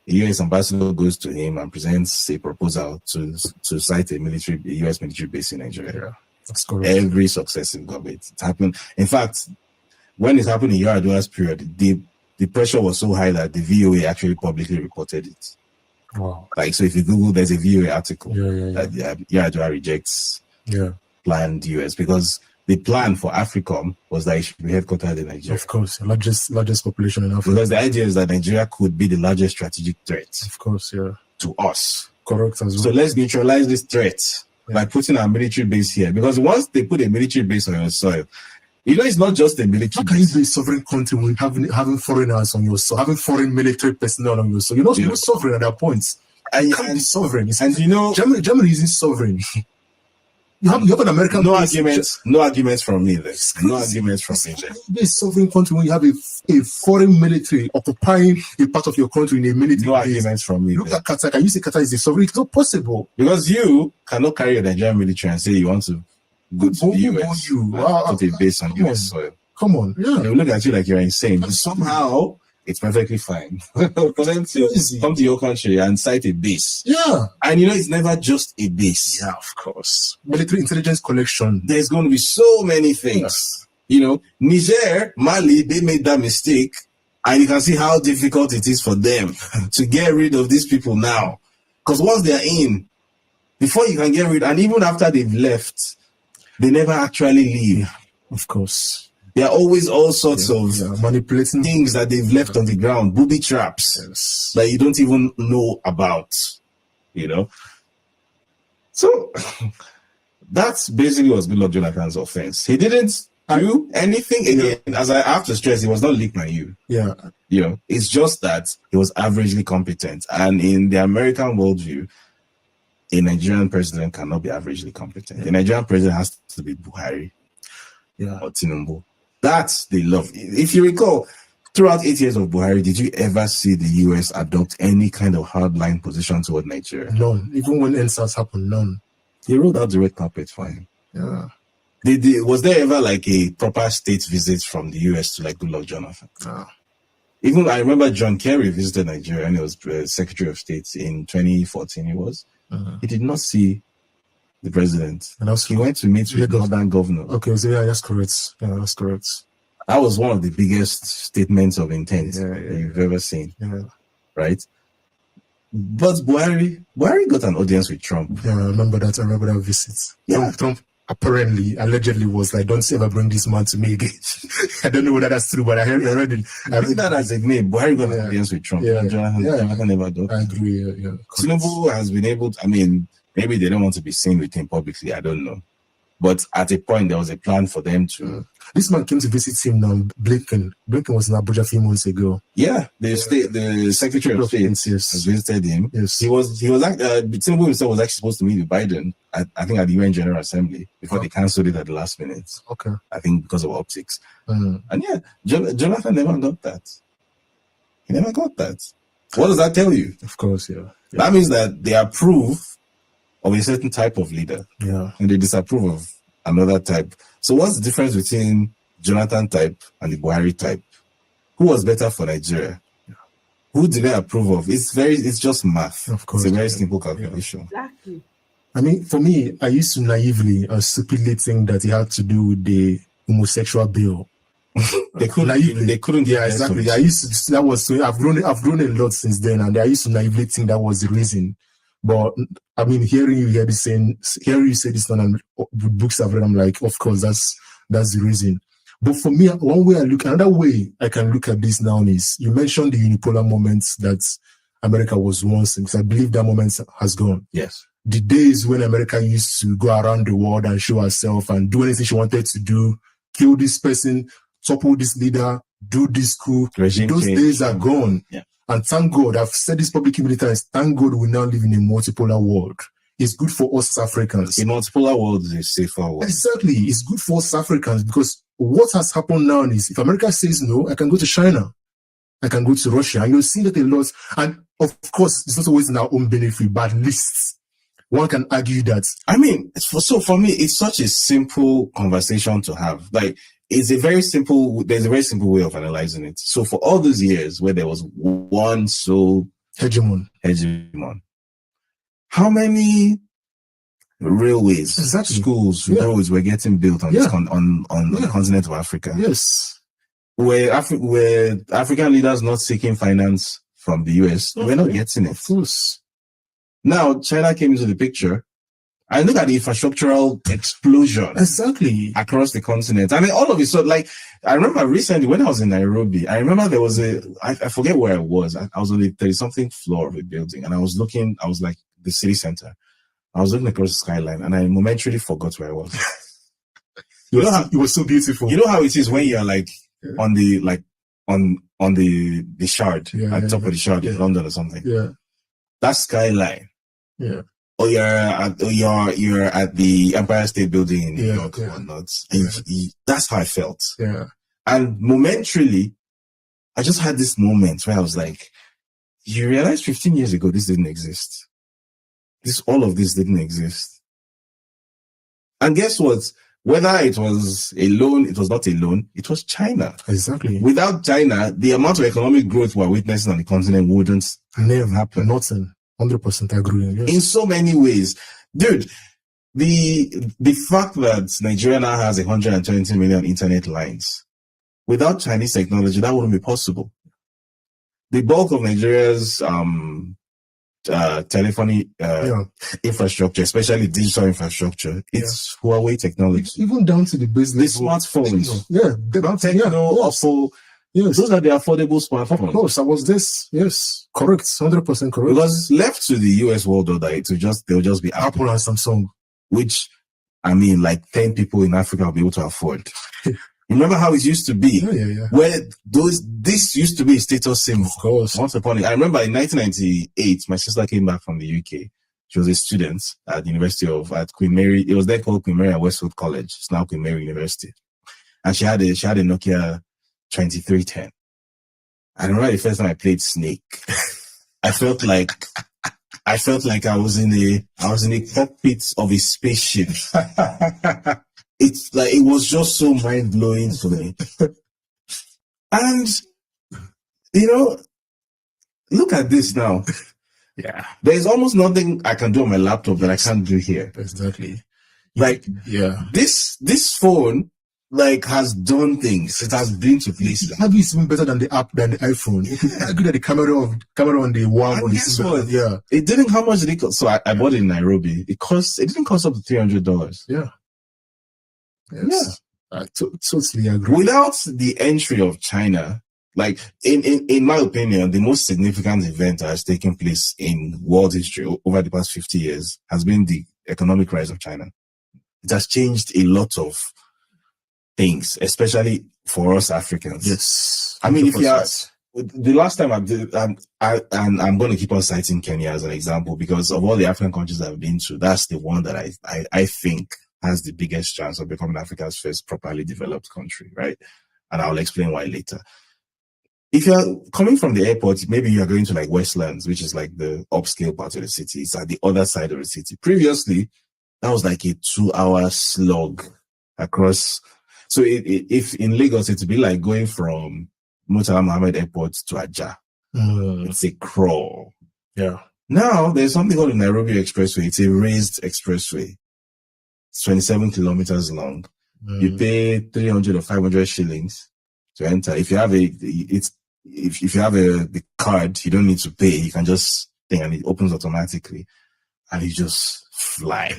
the US ambassador goes to him and presents a proposal to site a US military base in Nigeria. That's correct. Every successive government. It's happened. In fact, when it happened in Yar'Adua's period, the pressure was so high that the VOA actually publicly reported it. Wow. Like, so if you Google, there's a VOA article Yeah. that Yar'Adua rejects Yeah. planned US, because the plan for AFRICOM was that it should be headquartered in Nigeria. Of course, largest population in Africa. Because the idea is that Nigeria could be the largest strategic threat. Of course, yeah. To us. Correct as well. So let's neutralize this threat by putting our military base here. Because once they put a military base on your soil, it's not just a military. How can you be a sovereign country when having foreigners on your soil, having foreign military personnel on your soil? You're not sovereign at that point. You can't be sovereign. Germany isn't sovereign. You have an American. No arguments from me. No arguments from me. Be a sovereign country when you have a foreign military occupying a part of your country in a military. No arguments from me. Look at Qatar. Can you say Qatar is a sovereign? It's not possible. Because you cannot carry a Nigerian military and say you want to go to the US. Put a base on US soil. Come on. Yeah. They will look at you like you're insane. But somehow it's perfectly fine for them to come to your country and site a base. Yeah. And it's never just a base. Yeah, of course. Military intelligence collection. There's going to be so many things. Niger, Mali, they made that mistake. And you can see how difficult it is for them to get rid of these people now. Because once they're in, before you can get rid, and even after they've left, they never actually leave. Of course. There are always all sorts of manipulating things that they've left on the ground, booby traps that you don't even know about, So That's basically was Goodluck Jonathan's offense. He didn't do anything again. As I have to stress, he was not Lee Kuan Yew. Yeah. It's just that he was averagely competent. And in the American worldview, a Nigerian president cannot be averagely competent. A Nigerian president has to be Buhari or Tinubu. That's the love. If you recall, throughout 8 years of Buhari, did you ever see the US adopt any kind of hardline position toward Nigeria? None. Even when NSAS happened, none. He rolled out the red carpet for him. Yeah. Was there ever like a proper state visit from the US to like Goodluck Jonathan? Even I remember John Kerry visited Nigeria and he was Secretary of State in 2014. He did not see the president. And he went to meet with northern governors. Okay, so yeah, that's correct. Yeah, that's correct. That was one of the biggest statements of intent you've ever seen. Yeah. Right? But Buhari got an audience with Trump. Yeah, I remember that visit. Yeah. Trump apparently, allegedly was like, don't ever bring this man to me again. I don't know whether that's true, but I read it. I read that as a name. Buhari got an audience with Trump. Jonathan never got. I agree. Yeah. Tinubu has been able to, maybe they don't want to be seen with him publicly. I don't know. But at a point, there was a plan for them to. This man came to visit him now, Blinken. Blinken was in Abuja a few months ago. Yeah, the Secretary of State has visited him. Yes. Tinubu himself was actually supposed to meet with Biden, I think at the UN General Assembly, before they cancelled it at the last minute. Okay. I think because of optics. And Jonathan never got that. He never got that. What does that tell you? Of course, yeah. That means that they approve of a certain type of leader. Yeah. And they disapprove of another type. So what's the difference between Jonathan type and the Buhari type? Who was better for Nigeria? Yeah. Who did they approve of? It's just math. Of course. It's a very simple calculation. Exactly. For me, I used to naively and stupidly think that it had to do with the homosexual bill. They couldn't. Yeah, exactly. I've grown a lot since then, and I used to naively think that was the reason. But hearing you say this on books I've read, I'm like, of course, that's the reason. But for me, another way I can look at this now is you mentioned the unipolar moments that America was once in, because I believe that moment has gone. Yes. The days when America used to go around the world and show herself and do anything she wanted to do, kill this person, topple this leader, do this coup, those days are gone. Yeah. And thank God, I've said this publicly many times, thank God we now live in a multipolar world. It's good for us Africans. A multipolar world is a safer world. Exactly. It's good for us Africans because what has happened now is if America says no, I can go to China. I can go to Russia. And you'll see that a lot. And of course, it's not always in our own benefit, but at least one can argue that. For me, it's such a simple conversation to have. Like, there's a very simple way of analyzing it. So for all those years where there was one sole hegemon, how many railways, schools, roads were getting built on the continent of Africa? Yes. Were African leaders not seeking finance from the US? We're not getting it. Of course. Now China came into the picture. And look at the infrastructural explosion across the continent. All of it. So, I remember recently when I was in Nairobi, I remember there was I forget where I was. I was on the 30-something floor of a building, and I was like the city center. I was looking across the skyline, and I momentarily forgot where I was. It was so beautiful. You know how it is when you're on the Shard, at the top of the Shard in London or something. Yeah. That skyline. Yeah. Or you're at the Empire State Building in New York or whatnot. That's how I felt. Yeah. And momentarily, I just had this moment where I was like, you realize 15 years ago, this didn't exist. All of this didn't exist. And guess what? Whether it was a loan, it was not a loan, it was China. Exactly. Without China, the amount of economic growth we're witnessing on the continent wouldn't never happen. Nothing. 100% agree. Yes. In so many ways. Dude, the fact that Nigeria now has 120 million internet lines, without Chinese technology, that wouldn't be possible. The bulk of Nigeria's telephony infrastructure, especially digital infrastructure, it's Huawei technology. Even down to the business. The smartphones. Techno, Yes. Those are the affordable smartphones. Of course, I was this. Yes, correct, 100% correct. Because left to the US world order, they'll just be Apple and Samsung, which I mean, like 10 people in Africa will be able to afford. Remember how it used to be? Where this used to be a status symbol. Of course. Once upon it. I remember in 1998, my sister came back from the UK. She was a student at the University at Queen Mary. It was then called Queen Mary at Westwood College. It's now Queen Mary University. And she had a Nokia 2310. I remember the first time I played Snake. I felt like I was in a cockpit of a spaceship. It's like, it was just so mind blowing to me. And, you know, look at this now. Yeah. There's almost nothing I can do on my laptop that I can't do here. Exactly. Like, yeah. This phone, like, has done things. It has been to places. Maybe it's even better than the iPhone. I agree that the camera on the one. Guess what? Yeah. It didn't, how much did it cost? So I bought it in Nairobi. It didn't cost up to $300. Yeah. Yes. Yeah. I totally agree. Without the entry of China, like, in my opinion, the most significant event that has taken place in world history over the past 50 years has been the economic rise of China. It has changed a lot of things, especially for us Africans. Yes. I mean, if you are, the last time I did, and I'm going to keep on citing Kenya as an example, because of all the African countries I've been to, that's the one that I think has the biggest chance of becoming Africa's first properly developed country, right? And I'll explain why later. If you're coming from the airport, maybe you're going to like Westlands, which is like the upscale part of the city. It's at the other side of the city. Previously, that was like a 2-hour slog across. So if in Lagos, it'd be like going from Murtala Mohammed Airport to Ajah. It's a crawl. Yeah. Now, there's something called the Nairobi Expressway. It's a raised expressway. It's 27 kilometers long. You pay 300 or 500 shillings to enter. If you have if you have the card, you don't need to pay. You can just think and it opens automatically, and you just fly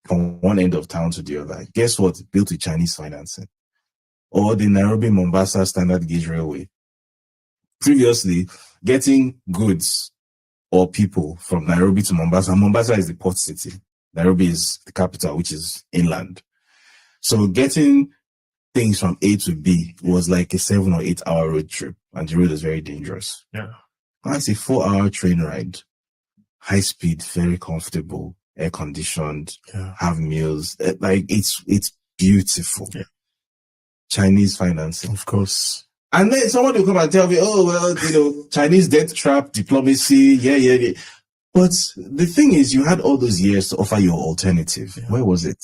from one end of town to the other. Guess what? Built with Chinese financing. Or the Nairobi-Mombasa Standard Gauge Railway. Previously, getting goods or people from Nairobi to Mombasa. Mombasa is the port city. Nairobi is the capital, which is inland. So getting things from A to B was like a 7 or 8 hour road trip, and the road is very dangerous. Yeah. It's a 4-hour train ride. High speed, very comfortable, air conditioned, have meals. Like, it's beautiful. Yeah. Chinese financing. Of course. And then somebody will come and tell me, oh, well, Chinese debt trap, diplomacy, yeah. But the thing is, you had all those years to offer your alternative. Yeah. Where was it?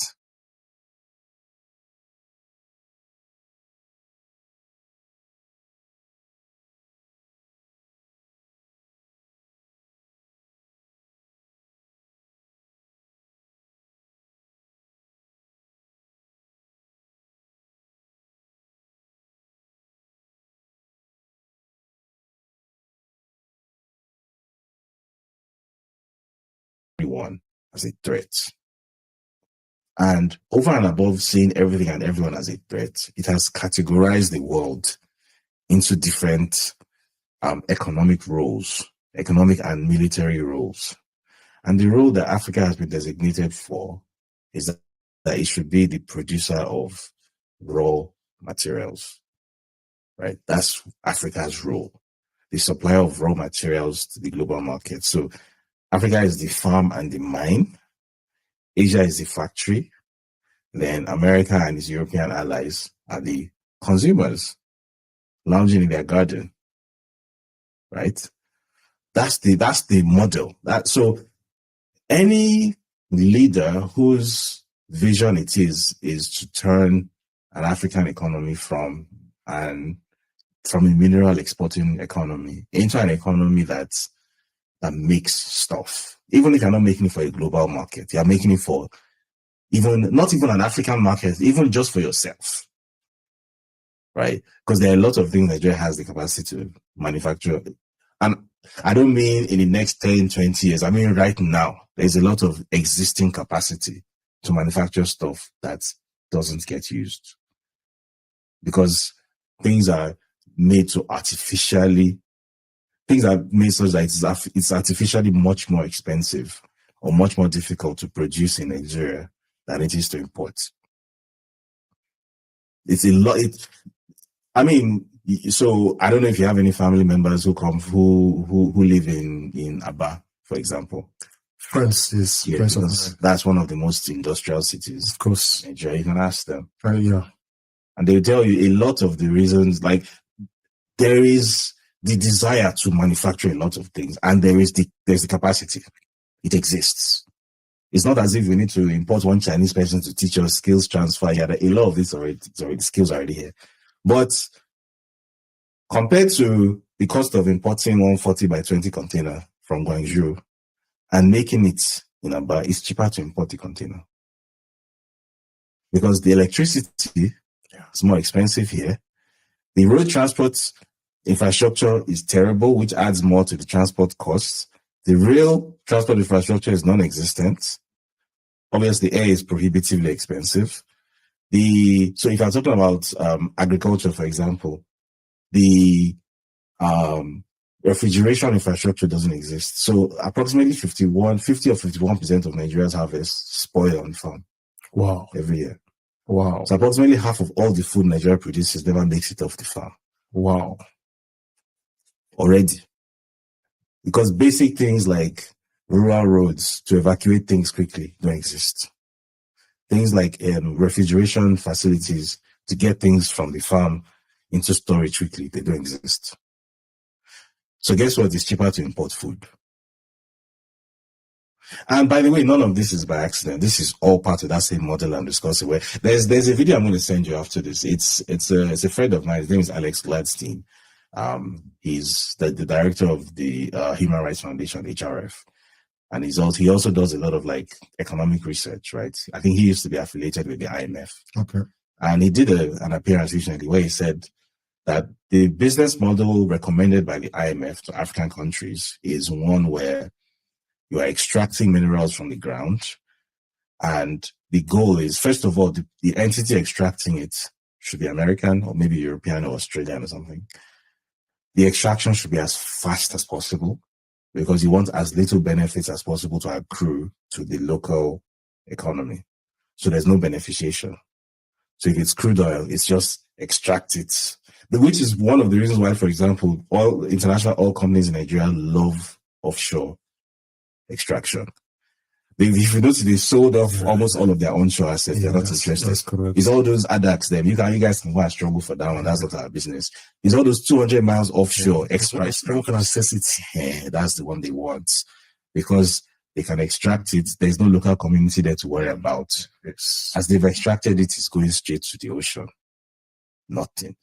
Everyone as a threat. And over and above seeing everything and everyone as a threat, it has categorized the world into different economic roles, economic and military roles. And the role that Africa has been designated for is that it should be the producer of raw materials, right? That's Africa's role, the supplier of raw materials to the global market. So Africa is the farm and the mine. Asia is the factory. Then America and its European allies are the consumers lounging in their garden, right? That's the model. So any leader whose vision it is to turn an African economy from a mineral exporting economy into an economy that makes stuff. Even if you're not making it for a global market, you're making it for not even an African market, even just for yourself, right? Because there are a lot of things Nigeria has the capacity to manufacture. And I don't mean in the next 10, 20 years. I mean right now, there's a lot of existing capacity to manufacture stuff that doesn't get used. Because things are made to things are made such that it's artificially much more expensive or much more difficult to produce in Nigeria than it is to import. It's a lot. I mean, so I don't know if you have any family members who live in Aba, for example. France is that's one of the most industrial cities. Of course. Nigeria, you can ask them. Yeah. And they'll tell you a lot of the reasons, like there is the desire to manufacture a lot of things, and there's the capacity. It exists. It's not as if we need to import one Chinese person to teach us skills transfer. Yeah, a lot of this already skills are already here. But compared to the cost of importing 140 by 20 container from Guangzhou and making it in Aba, it's cheaper to import the container. Because the electricity is more expensive here. The road transport infrastructure is terrible, which adds more to the transport costs. The rail transport infrastructure is non-existent. Obviously, air is prohibitively expensive. So if I'm talking about agriculture, for example, the refrigeration infrastructure doesn't exist. So approximately 50 or 51% of Nigeria's harvest spoil on the farm. Wow. Every year. Wow. So approximately half of all the food Nigeria produces never makes it off the farm. Wow. Already. Because basic things like rural roads to evacuate things quickly don't exist. Things like refrigeration facilities to get things from the farm into storage quickly, they don't exist. So guess what? It's cheaper to import food. And by the way, none of this is by accident. This is all part of that same model I'm discussing. Where there's a video I'm going to send you after this. It's a friend of mine. His name is Alex Gladstein. He's the director of the Human Rights Foundation, HRF. And he also does a lot of like economic research, right? I think he used to be affiliated with the IMF. Okay. And he did an appearance recently where he said that the business model recommended by the IMF to African countries is one where you are extracting minerals from the ground. And the goal is, first of all, the entity extracting it should be American or maybe European or Australian or something. The extraction should be as fast as possible because you want as little benefits as possible to accrue to the local economy. So there's no beneficiation. So if it's crude oil, it's just extract it, which is one of the reasons why, for example, all international oil companies in Nigeria love offshore extraction. If you notice, they sold off almost all of their onshore assets. They're not interested. It's all those ADAX them. You guys can go and struggle for that one. That's not our business. It's all those 200 miles offshore extra. Can access it. Yeah, that's the one they want because they can extract it. There's no local community there to worry about. As they've extracted it, it's going straight to the ocean. Nothing.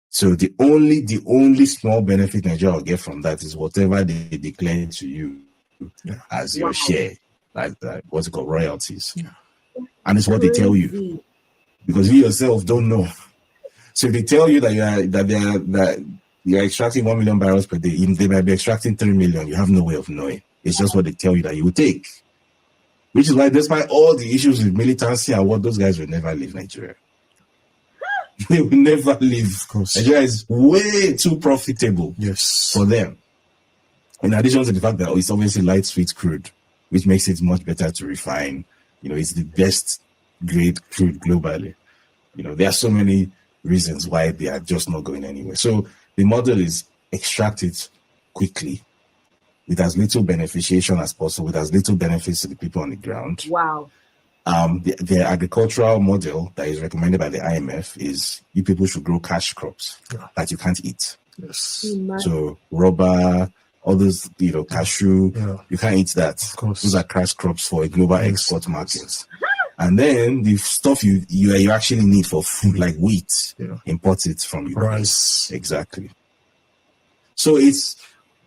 So the only small benefit Nigeria will get from that is whatever they declare to you as your share. Like what's it called, royalties. Yeah. And it's what they tell you. Because you yourself don't know. So if they tell you that you're extracting 1 million barrels per day, they might be extracting 3 million. You have no way of knowing. It's just what they tell you that you will take. Which is why, despite all the issues with militancy and what, those guys will never leave Nigeria. They will never leave. Of course. Nigeria is way too profitable for them. In addition to the fact that it's obviously light sweet crude, which makes it much better to refine. It's the best grade crude globally. There are so many reasons why they are just not going anywhere. So the model is extract it quickly with as little beneficiation as possible, with as little benefits to the people on the ground. Wow. The agricultural model that is recommended by the IMF is you people should grow cash crops that you can't eat. Yes. So rubber, all those, cashew, you can't eat that. Of course. Those are cash crops for a global export market. And then the stuff you actually need for food, like wheat, import it from Europe. Rice. Exactly. So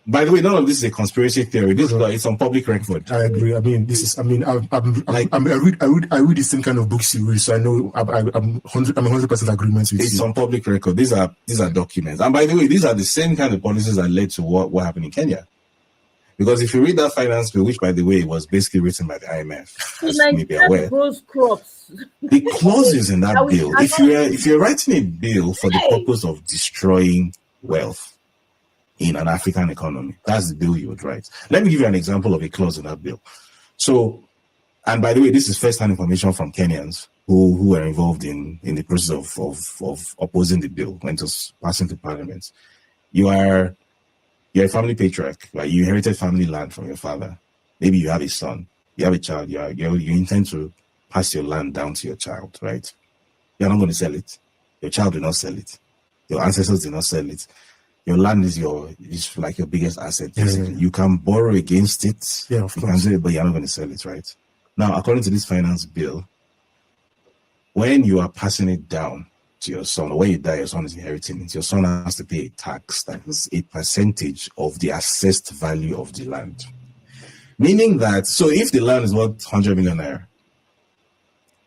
by the way, none of this is a conspiracy theory. It's on public record. I agree. I mean, I read the same kind of books you read, so I know I'm 100% agreement with you. It's on public record. These are documents. And by the way, these are the same kind of policies that led to what happened in Kenya. Because if you read that finance bill, which by the way was basically written by the IMF, as you may be aware, grows crops. The clauses in that bill, if you're writing a bill for the purpose of destroying wealth in an African economy, that's the bill you would write. Let me give you an example of a clause in that bill. So And by the way, this is first-hand information from Kenyans who were involved in the process of opposing the bill when it was passing to parliament. You're a family patriarch, right? You inherited family land from your father. Maybe you have a son, you have a child, you intend to pass your land down to your child, right? You're not going to sell it. Your child will not sell it. Your ancestors did not sell it. Your land is like your biggest asset. You can borrow against it. Yeah, of course. But you're not going to sell it, right? Now, according to this finance bill, when you are passing it down to your son, or when you die, your son is inheriting it, your son has to pay a tax that is a percentage of the assessed value of the land. Meaning that, so if the land is worth 100 million naira,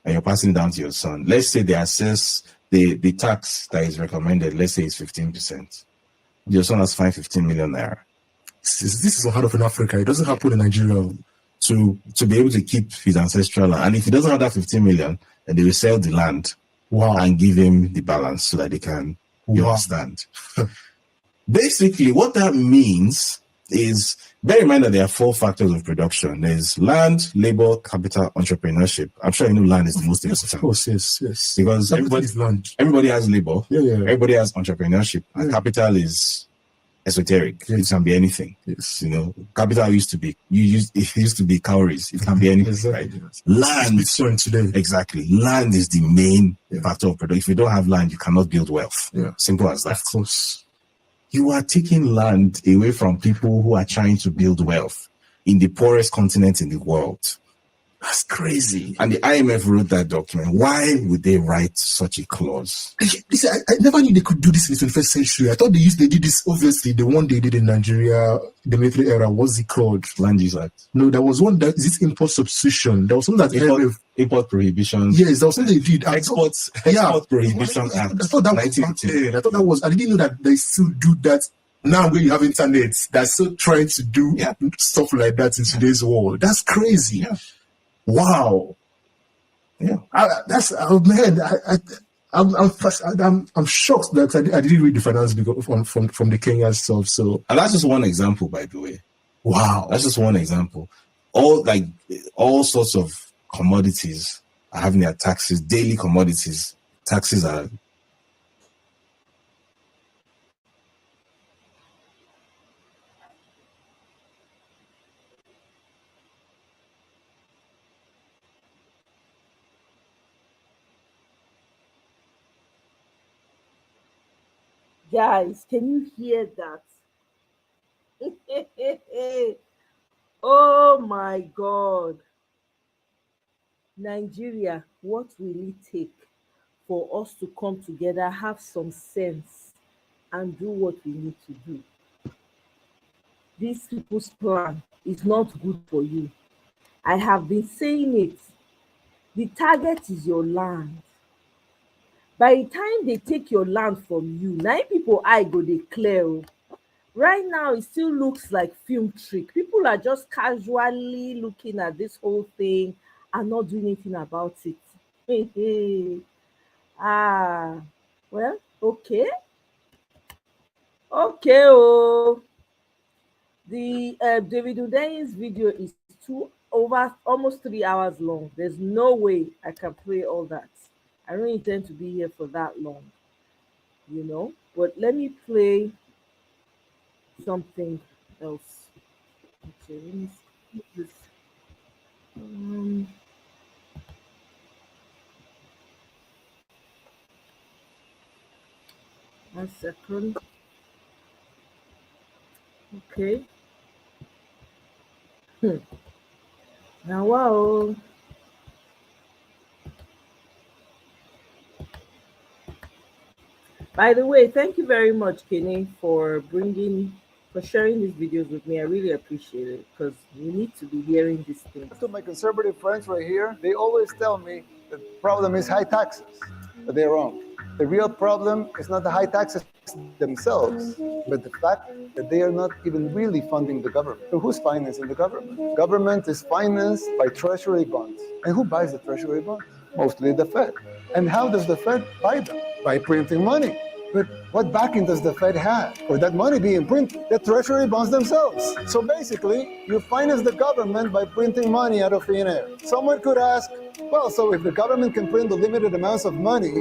and you're passing it down to your son, let's say they assess the tax that is recommended, let's say it's 15%. Your son has 15 million naira. This is unheard of in Africa. It doesn't happen in Nigeria. To be able to keep his ancestral land. And if he doesn't have that 15 million, then they will sell the land and give him the balance so that they can, you understand. Basically, what that means is, bear in mind that there are 4 factors of production. There's land, labor, capital, entrepreneurship. I'm sure you know land is the most important. Of course, yes. Because everybody has labor, everybody has entrepreneurship, and capital is esoteric. It can be anything. Yes. You know, capital used to be cowries. It can be anything, right? Land today. Exactly. Land is the main factor of production. If you don't have land, you cannot build wealth. Yeah. Simple as that. Of course. You are taking land away from people who are trying to build wealth in the poorest continent in the world. That's crazy. And the IMF wrote that document. Why would they write such a clause? Listen, I never knew they could do this in the 21st century. I thought they did this, obviously, the one they did in Nigeria, the military era. What's it called? Land Use Act. No, there was one that is this import substitution. There was something that import prohibition. Yes, there was something they did. Export prohibition act. I thought that was back then. I didn't know that they still do that. Now when you have internet, they're still trying to do stuff like that in today's world. That's crazy. Yeah. Wow. Yeah. I'm shocked that I didn't read the finance bill from the Kenyan stuff. So, and that's just one example, by the way. Wow. That's just one example. All sorts of commodities are having their taxes, daily commodities. Taxes are Guys, can you hear that? Oh my God. Nigeria, what will it take for us to come together, have some sense, and do what we need to do? These people's plan is not good for you. I have been saying it. The target is your land. By the time they take your land from you, 9 people I go declare. Right now, it still looks like film trick. People are just casually looking at this whole thing and not doing anything about it. Well, okay. Oh. The David Udayin's video is almost 3 hours long. There's no way I can play all that. I don't intend to be here for that long, but let me play something else. Okay, let me skip this. 1 second. Okay. Now, wow. By the way, thank you very much, Kenny, for sharing these videos with me. I really appreciate it because we need to be hearing these things. To my conservative friends right here, they always tell me the problem is high taxes, but they're wrong. The real problem is not the high taxes themselves, but the fact that they are not even really funding the government. So who's financing the government? Government is financed by treasury bonds. And who buys the treasury bonds? Mostly the Fed. And how does the Fed buy them? By printing money. But what backing does the Fed have for that money being printed? The Treasury bonds themselves. So basically, you finance the government by printing money out of thin air. Someone could ask, well, so if the government can print unlimited amounts of money,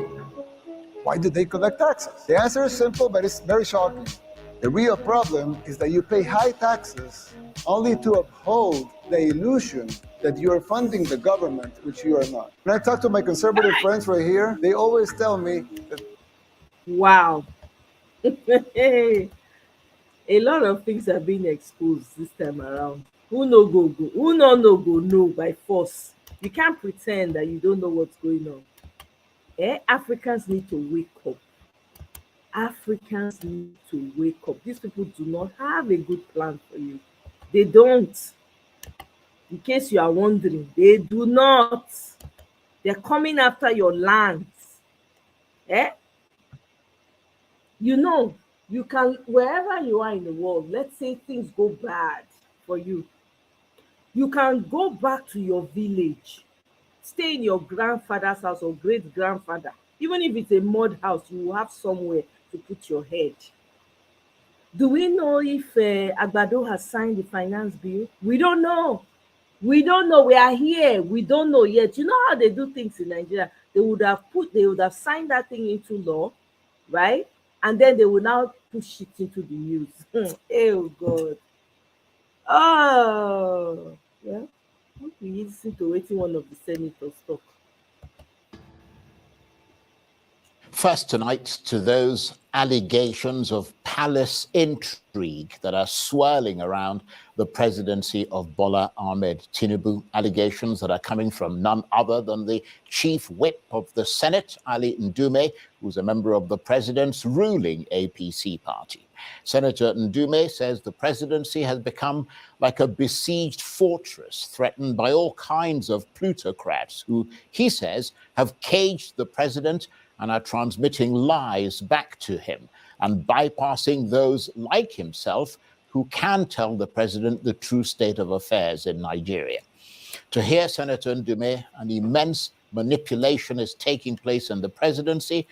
why do they collect taxes? The answer is simple, but it's very shocking. The real problem is that you pay high taxes only to uphold the illusion that you are funding the government, which you are not. When I talk to my conservative friends right here, they always tell me that. Wow. A lot of things are being exposed this time around. Who no go go? Who no go no by force? You can't pretend that you don't know what's going on. Africans need to wake up. Africans need to wake up. These people do not have a good plan for you. They don't. In case you are wondering, they do not. They're coming after your lands. You know, you can, wherever you are in the world, let's say things go bad for you, you can go back to your village, stay in your grandfather's house or great-grandfather. Even if it's a mud house, you will have somewhere to put your head. Do we know if Agbado has signed the finance bill? We don't know. We don't know. We are here. We don't know yet. You know how they do things in Nigeria? They would have signed that thing into law, right? And then they will now push it into the news. Oh God. Oh, yeah. We listen to waiting one of the senators talk. First tonight to those allegations of palace intrigue that are swirling around the presidency of Bola Ahmed Tinubu, allegations that are coming from none other than the chief whip of the Senate, Ali Ndume, who's a member of the president's ruling APC party. Senator Ndume says the presidency has become like a besieged fortress threatened by all kinds of plutocrats who, he says, have caged the president and are transmitting lies back to him and bypassing those like himself who can tell the president the true state of affairs in Nigeria. To hear Senator Ndume, an immense manipulation is taking place in the presidency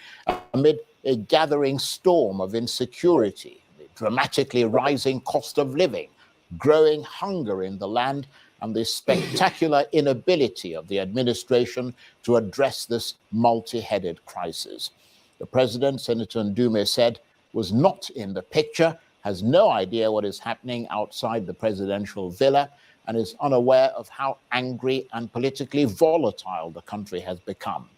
amid a gathering storm of insecurity, the dramatically rising cost of living, growing hunger in the land, and the spectacular inability of the administration to address this multi-headed crisis. The president, Senator Ndume said, was not in the picture, has no idea what is happening outside the presidential villa, and is unaware of how angry and politically volatile the country has become.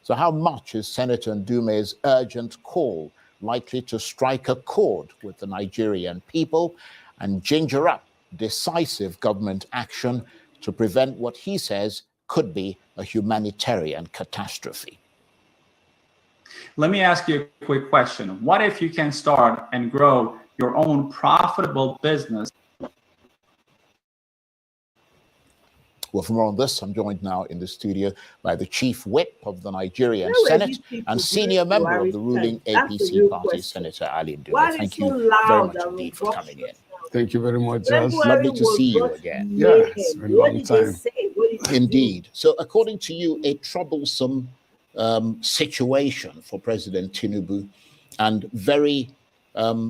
So how much is Senator Ndume's urgent call likely to strike a chord with the Nigerian people and ginger up decisive government action to prevent what he says could be a humanitarian catastrophe? Let me ask you a quick question. What if you can start and grow your own profitable business? Well, for more on this, I'm joined now in the studio by the chief whip of the Nigerian Senate and senior member of the ruling APC party, Senator Ali Ndume. Thank you very much indeed for coming in. Thank you very much, Charles. Lovely to see you again. Yeah, it's been a long time. Indeed. So according to you, a troublesome situation for President Tinubu, and very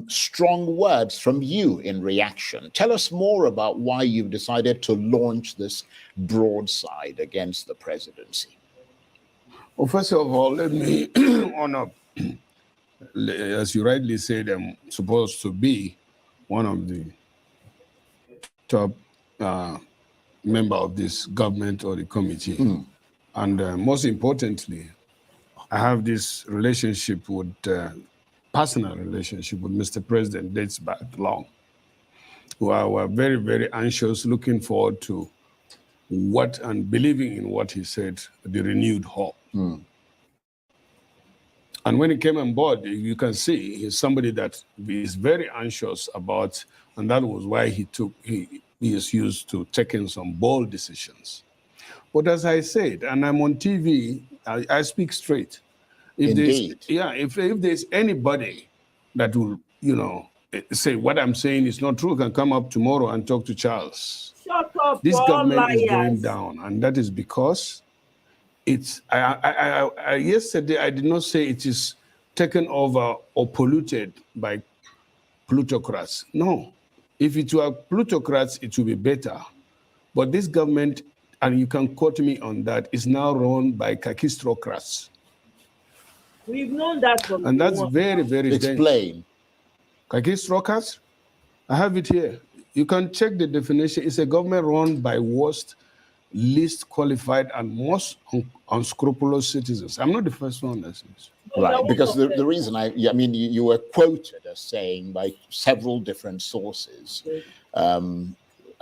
strong words from you in reaction. Tell us more about why you've decided to launch this broadside against the presidency. Well, first of all, let me honor, as you rightly said, I'm supposed to be one of the top member of this government or the committee. And most importantly, I have this relationship with, personal relationship with Mr. President dates back long. We're very, very anxious, looking forward to what and believing in what he said, the renewed hope. And when he came on board, you can see he's somebody that is very anxious about, and that was why he is used to taking some bold decisions. But as I said, and I'm on TV, I speak straight. If there's anybody that will, say what I'm saying is not true, can come up tomorrow and talk to Charles. Shut up, this government liars. Is going down, and that is because it's. Yesterday I did not say it is taken over or polluted by plutocrats. No. If it were plutocrats, it would be better. But this government, and you can quote me on that, is now run by kakistrocrats. We've known that from And that's very, very dangerous. Explain. Kakistrocrats? I have it here. You can check the definition. It's a government run by worst, least qualified, and most unscrupulous citizens. I'm not the first one that says. Right, because the reason I mean, you were quoted as saying by several different sources,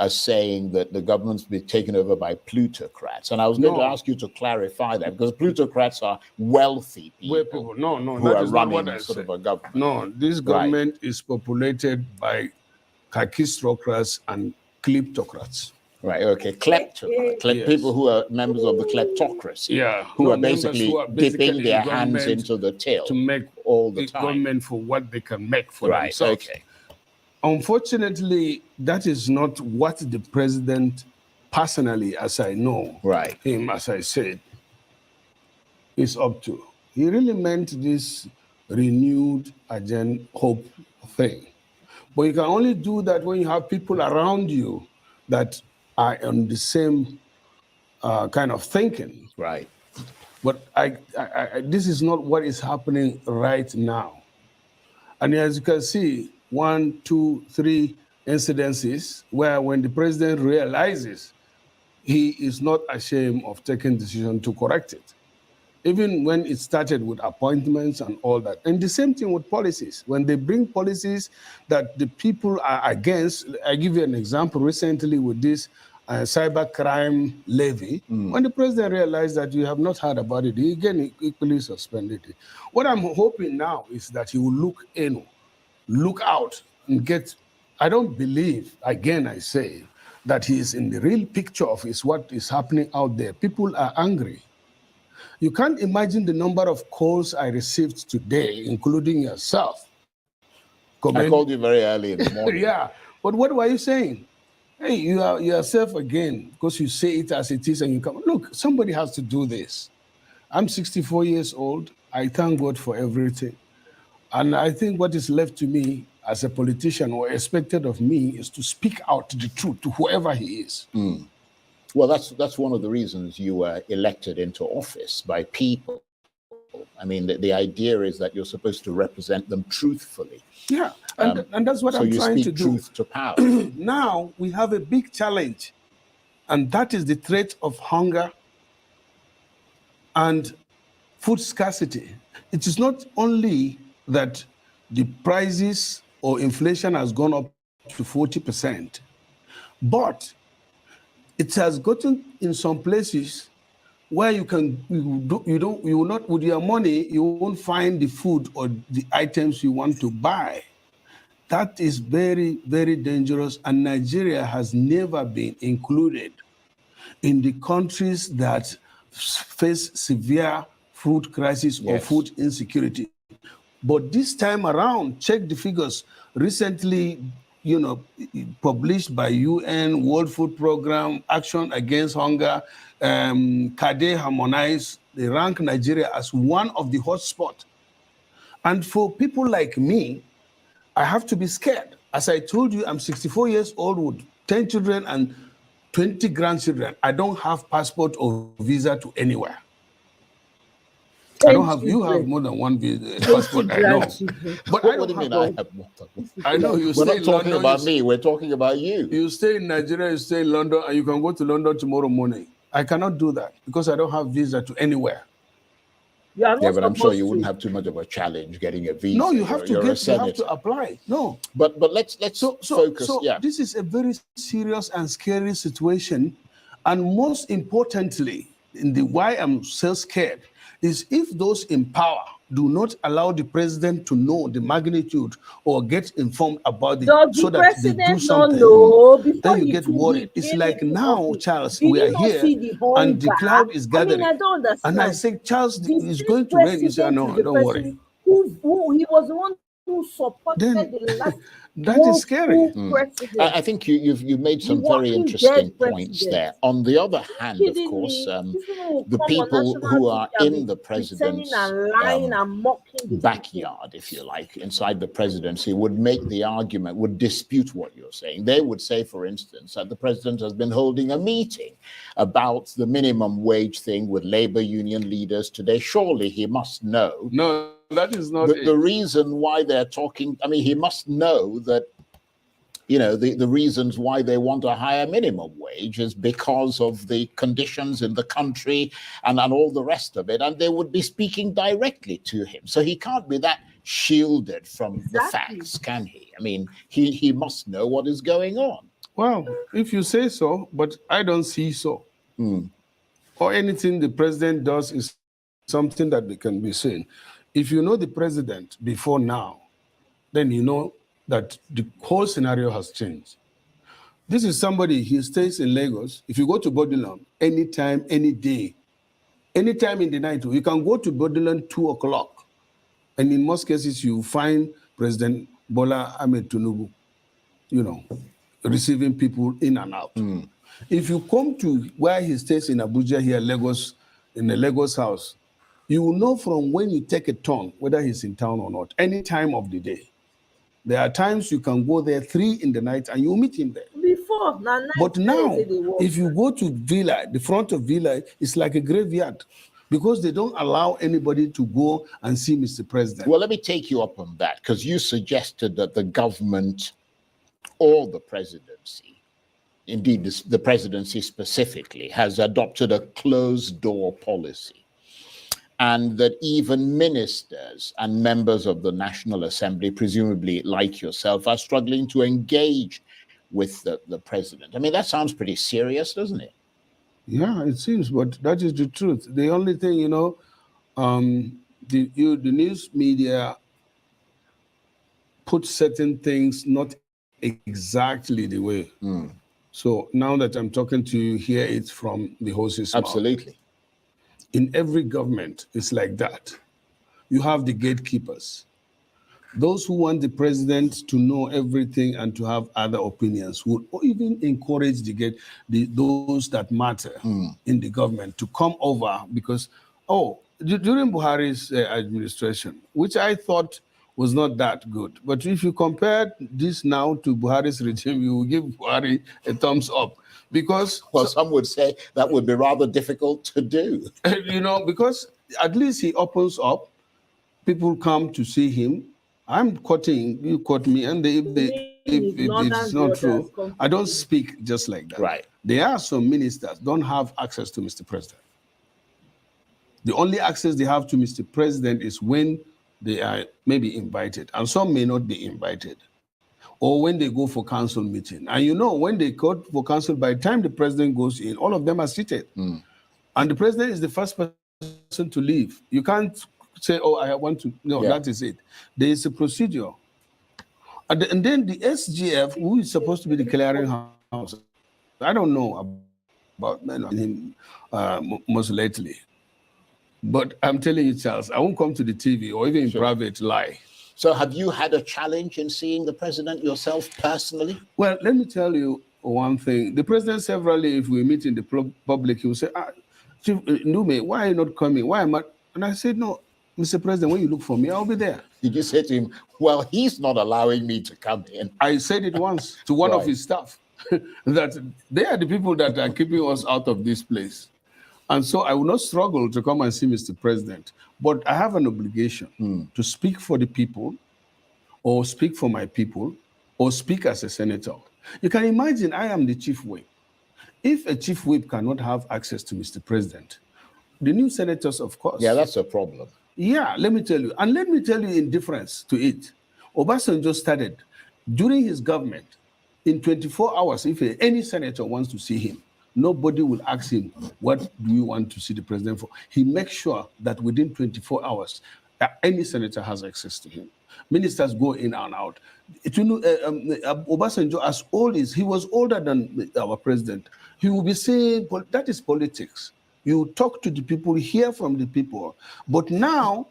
as saying that the government's been taken over by plutocrats. And I was going to ask you to clarify that, because plutocrats are wealthy people, No, who are running sort of a government. No, this government is populated by kakistrocrats and kleptocrats. Right, okay, kleptocrats, people who are members of the kleptocracy, who are basically dipping their hands into the till to make all the time. Government for what they can make for themselves. Okay. Unfortunately, that is not what the president personally, as I know him, as I said, is up to. He really meant this renewed agenda hope thing. But you can only do that when you have people around you that are on the same kind of thinking. Right. But this is not what is happening right now. And as you can see, 1, 2, 3 incidences where when the president realizes, he is not ashamed of taking decision to correct it. Even when it started with appointments and all that. And the same thing with policies. When they bring policies that the people are against, I give you an example recently with this cybercrime levy. When the president realized that you have not heard about it, he again equally suspended it. What I'm hoping now is that he will look out and get, I don't believe, again I say, that he is in the real picture of what is happening out there. People are angry. You can't imagine the number of calls I received today, including yourself. I called you very early in the morning. Yeah, but what were you saying? Hey, you are yourself again, because you say it as it is and you come. Look, somebody has to do this. I'm 64 years old. I thank God for everything. And I think what is left to me as a politician or expected of me is to speak out the truth to whoever he is. Well, that's one of the reasons you were elected into office by people. I mean, the idea is that you're supposed to represent them truthfully. Yeah, and that's what I'm trying to do. So you speak truth to power. Now we have a big challenge, and that is the threat of hunger and food scarcity. It is not only that the prices or inflation has gone up to 40%, but it has gotten in some places where you will not, with your money, you won't find the food or the items you want to buy. That is very, very dangerous, and Nigeria has never been included in the countries that face severe food crisis or food insecurity. But this time around, check the figures. Recently, published by UN, World Food Program, Action Against Hunger, CADE Harmonize, they rank Nigeria as one of the hotspots. And for people like me, I have to be scared. As I told you, I'm 64 years old with 10 children and 20 grandchildren. I don't have passport or visa to anywhere. I don't have. You have more than one passport. I know. But what do you mean? I have more than one? I know you. We're not talking about me. We're talking about you. You stay in Nigeria. You stay in London, and you can go to London tomorrow morning. I cannot do that because I don't have visa to anywhere. Yeah, but I'm sure you wouldn't have too much of a challenge getting a visa. No, you have to get. You have to apply. No. But let's focus. So this is a very serious and scary situation, and most importantly, why I'm so scared is if those in power do not allow the president to know the magnitude or get informed about it so that they do something, then you get worried. It's like now, Charles, we are here and the cloud is gathering. I don't understand. And I say, Charles, it's going to rain. You say, no, don't worry. Who he was the one who supported Then the last that is scary. president. I think you've made some The very Walking interesting Dead points president. there. On the other hand, of Kidding course, me? These people will the come on people national who are TV and in be the pretending president's and lying and mocking the backyard, if you like, inside the presidency, would make the argument, would dispute what you're saying. They would say, for instance, that the president has been holding a meeting about the minimum wage thing with labor union leaders today. Surely he must know. No, that is not the reason why they're talking. I mean, he must know that, you know, the reasons why they want a higher minimum wage is because of the conditions in the country and all the rest of it. And they would be speaking directly to him. So he can't be that shielded from the facts, can he? I mean, he must know what is going on. Well, if you say so, but I don't see so. Or anything the president does is something that can be seen. If you know the president before now, then you know that the whole scenario has changed. This is somebody, he stays in Lagos. If you go to Bodilon, anytime, any day, anytime in the night, you can go to Bodilon 2 o'clock. And in most cases, you find President Bola Ahmed Tinubu, you know, receiving people in and out. If you come to where he stays in Abuja here, Lagos, in the Lagos house, you will know from when you take a turn whether he's in town or not, any time of the day. There are times you can go there 3 in the night and you meet him there. Before, But now, if you go to Villa, the front of Villa, it's like a graveyard because they don't allow anybody to go and see Mr. President. Well, let me take you up on that because you suggested that the government or the presidency, indeed the presidency specifically, has adopted a closed-door policy. And that even ministers and members of the National Assembly, presumably like yourself, are struggling to engage with the president. I mean, that sounds pretty serious, doesn't it? Yeah, it seems, but that is the truth. The only thing, you know, the news media put certain things not exactly the way. So now that I'm talking to you, hear it from the horse's mouth. Absolutely. In every government, it's like that. You have the gatekeepers. Those who want the president to know everything and to have other opinions would even encourage those that matter in the government to come over because, during Buhari's administration, which I thought was not that good. But if you compare this now to Buhari's regime, you will give Buhari a thumbs up. Because some would say that would be rather difficult to do. You know, because at least he opens up, people come to see him. I'm quoting, you quote me, and if it's not true, I don't speak just like that. Right. There are some ministers don't have access to Mr. President. The only access they have to Mr. President is when they are maybe invited, and some may not be invited. Or when they go for council meeting. And you know, when they go for council, by the time the president goes in, all of them are seated. And the president is the first person to leave. You can't say, I want to, no, that is it. There is a procedure. And then the SGF, who is supposed to be the clearing house, I don't know about him most lately. But I'm telling you, Charles, I won't come to the TV or even in private lie. So have you had a challenge in seeing the president yourself personally? Well, let me tell you one thing. The president severally, if we meet in the public, he will say, Chief Ndume, why are you not coming? Why am I? And I said, no, Mr. President, when you look for me, I'll be there. Did you say to him, well, he's not allowing me to come in? I said it once to one of his staff, that they are the people that are keeping us out of this place. And so I will not struggle to come and see Mr. President. But I have an obligation to speak for the people, or speak for my people, or speak as a senator. You can imagine I am the chief whip. If a chief whip cannot have access to Mr. President, the new senators, of course. Yeah, that's a problem. Yeah, let me tell you. And let me tell you in difference to it. Obasanjo started, during his government, in 24 hours, if any senator wants to see him, nobody will ask him, what do you want to see the president for? He makes sure that within 24 hours, any senator has access to him. Ministers go in and out. Obasanjo, as old as he was older than our president, he will be saying, well, that is politics. You talk to the people, hear from the people. But now,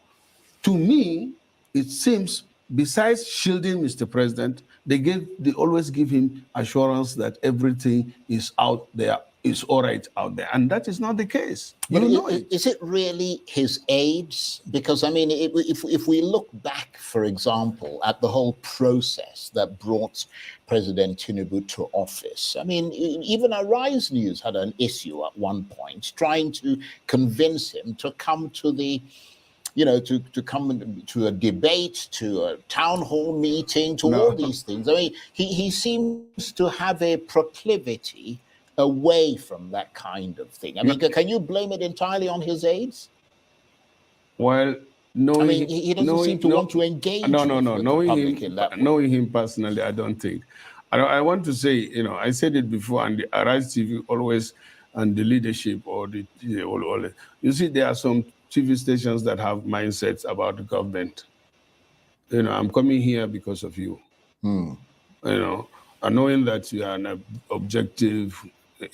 to me, it seems besides shielding Mr. President, they always give him assurance that everything is out there, is all right out there. And that is not the case. But is it really his aides? Because, I mean, if we look back, for example, at the whole process that brought President Tinubu to office, I mean, even Arise News had an issue at one point trying to convince him to come to the, to come to a debate, to a town hall meeting, to all these things. I mean, he seems to have a proclivity away from that kind of thing. I mean, can you blame it entirely on his aides? Well, I mean, he doesn't seem to want to engage with the public in that way. Knowing him personally, I don't think. I want to say, I said it before, and the Arise TV always, and the leadership, you see, there are some TV stations that have mindsets about the government. I'm coming here because of you. And knowing that you are an objective,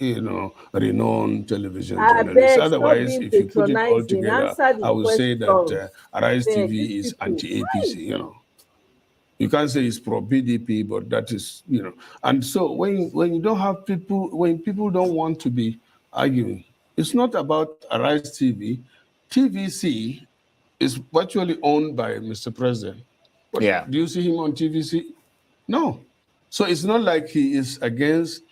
renowned television journalist. Otherwise, if you put it all together, I would say that Arise TV is anti-APC, You can't say it's pro-PDP, but that is, And so when you don't have people, when people don't want to be arguing, it's not about Arise TV. TVC is virtually owned by Mr. President. But do you see him on TVC? No. So it's not like he is against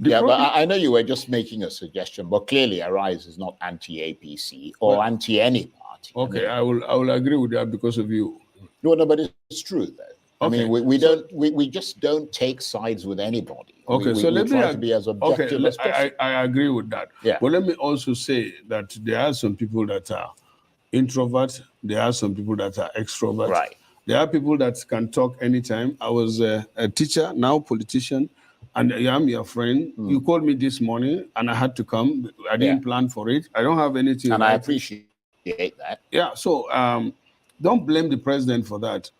but I know you were just making a suggestion, but clearly Arise is not anti-APC or anti-any party. Okay, I will agree with that because of you. No, but it's true though. Okay. I mean, we just don't take sides with anybody. Okay, so let me try to be as objective as possible. I agree with that. Yeah. But let me also say that there are some people that are introverts. There are some people that are extroverts. Right. There are people that can talk anytime. I was a teacher, now politician. And I am your friend. You called me this morning, and I had to come. I didn't plan for it. I don't have anything. And I appreciate that. Yeah. So don't blame the president for that.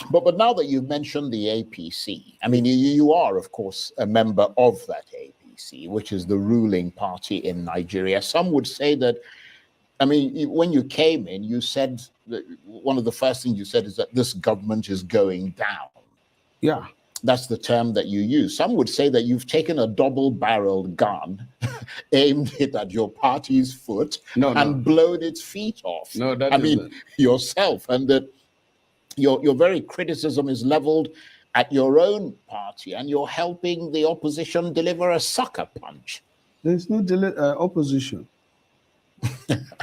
But now that you've mentioned the APC, I mean, you are, of course, a member of that APC, which is the ruling party in Nigeria. Some would say that, I mean, when you came in, you said that one of the first things you said is that this government is going down. Yeah. That's the term that you use. Some would say that you've taken a double-barreled gun, aimed it at your party's foot, and blown its feet off. No, that I mean, yourself, and that your very criticism is leveled at your own party, and you're helping the opposition deliver a sucker punch. There's no opposition.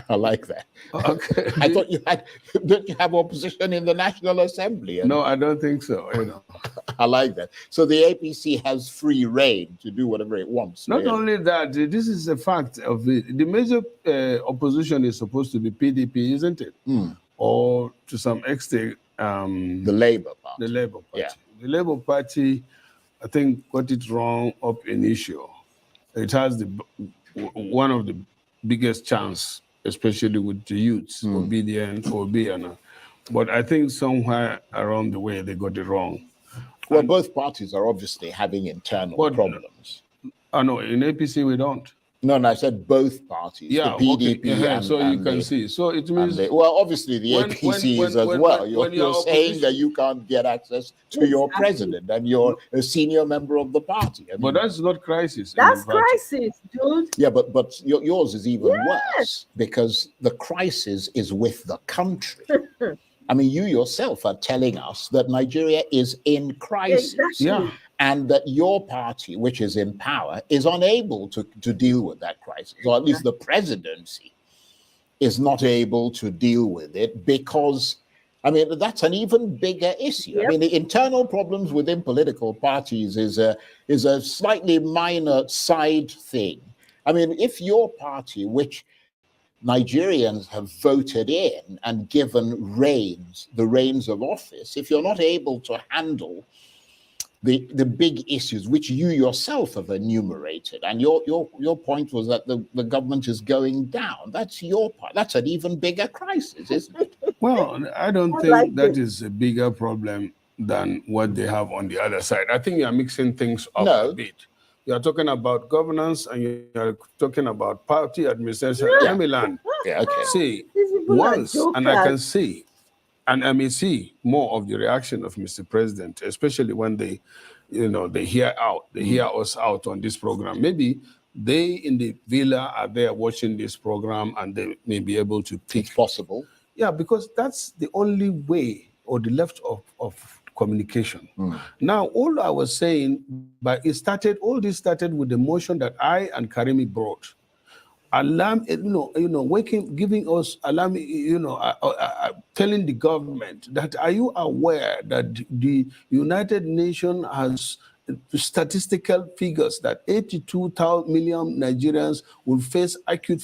I like that. Okay. I thought don't you have opposition in the National Assembly? No, I don't think so. I like that. So the APC has free reign to do whatever it wants. Not only that, this is a fact of it. The major opposition is supposed to be PDP, isn't it? Or to some extent, the Labour Party. The Labour Party. Yeah. The Labour Party, I think, got it wrong up initio. It has one of the biggest chance, especially with the youths, obedient or Obiana. But I think somewhere around the way they got it wrong. Well, both parties are obviously having internal problems. No, in APC we don't. No, I said both parties. Yeah, the PDP okay. So you can see. So it means well, obviously the APC is as well. You're saying that you can't get access to your president, and you're a senior member of the party. I mean, but that's not crisis. That's crisis, dude. Yeah, but yours is even worse because the crisis is with the country. I mean, you yourself are telling us that Nigeria is in crisis. Exactly. Yeah. And that your party, which is in power, is unable to deal with that crisis, or at least the presidency is not able to deal with it because, I mean, that's an even bigger issue. Yep. I mean, the internal problems within political parties is a slightly minor side thing. I mean, if your party, which Nigerians have voted in and given the reins of office, if you're not able to handle the big issues which you yourself have enumerated, and your point was that the government is going down. That's your part. That's an even bigger crisis, isn't it? Well, I don't think that is a bigger problem than what they have on the other side. I think you are mixing things up a bit. You are talking about governance and you are talking about party administration. Yeah, okay. See, once, and I can see, And I may see more of the reaction of Mr. President, especially when they, they hear us out on this program. Maybe they in the villa are there watching this program and they may be able to pick. It's possible. Yeah, because that's the only way or the left of communication. Now, all I was saying, but all this started with the motion that I and Karimi brought. Giving us alarm, telling the government that, are you aware that the United Nations has statistical figures that 82 million Nigerians will face acute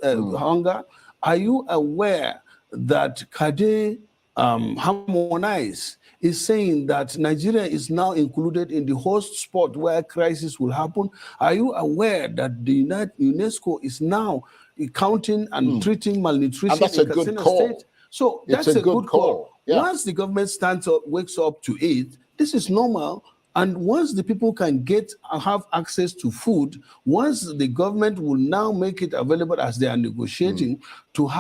hunger? Are you aware that Kade Harmonize is saying that Nigeria is now included in the host spot where crisis will happen? Are you aware that the UNESCO is now counting and treating malnutrition and that's in a good Katsina call. State? So that's a good call. Yeah. Once the government stands up, wakes up to it, this is normal. And once the people can have access to food, once the government will now make it available as they are negotiating to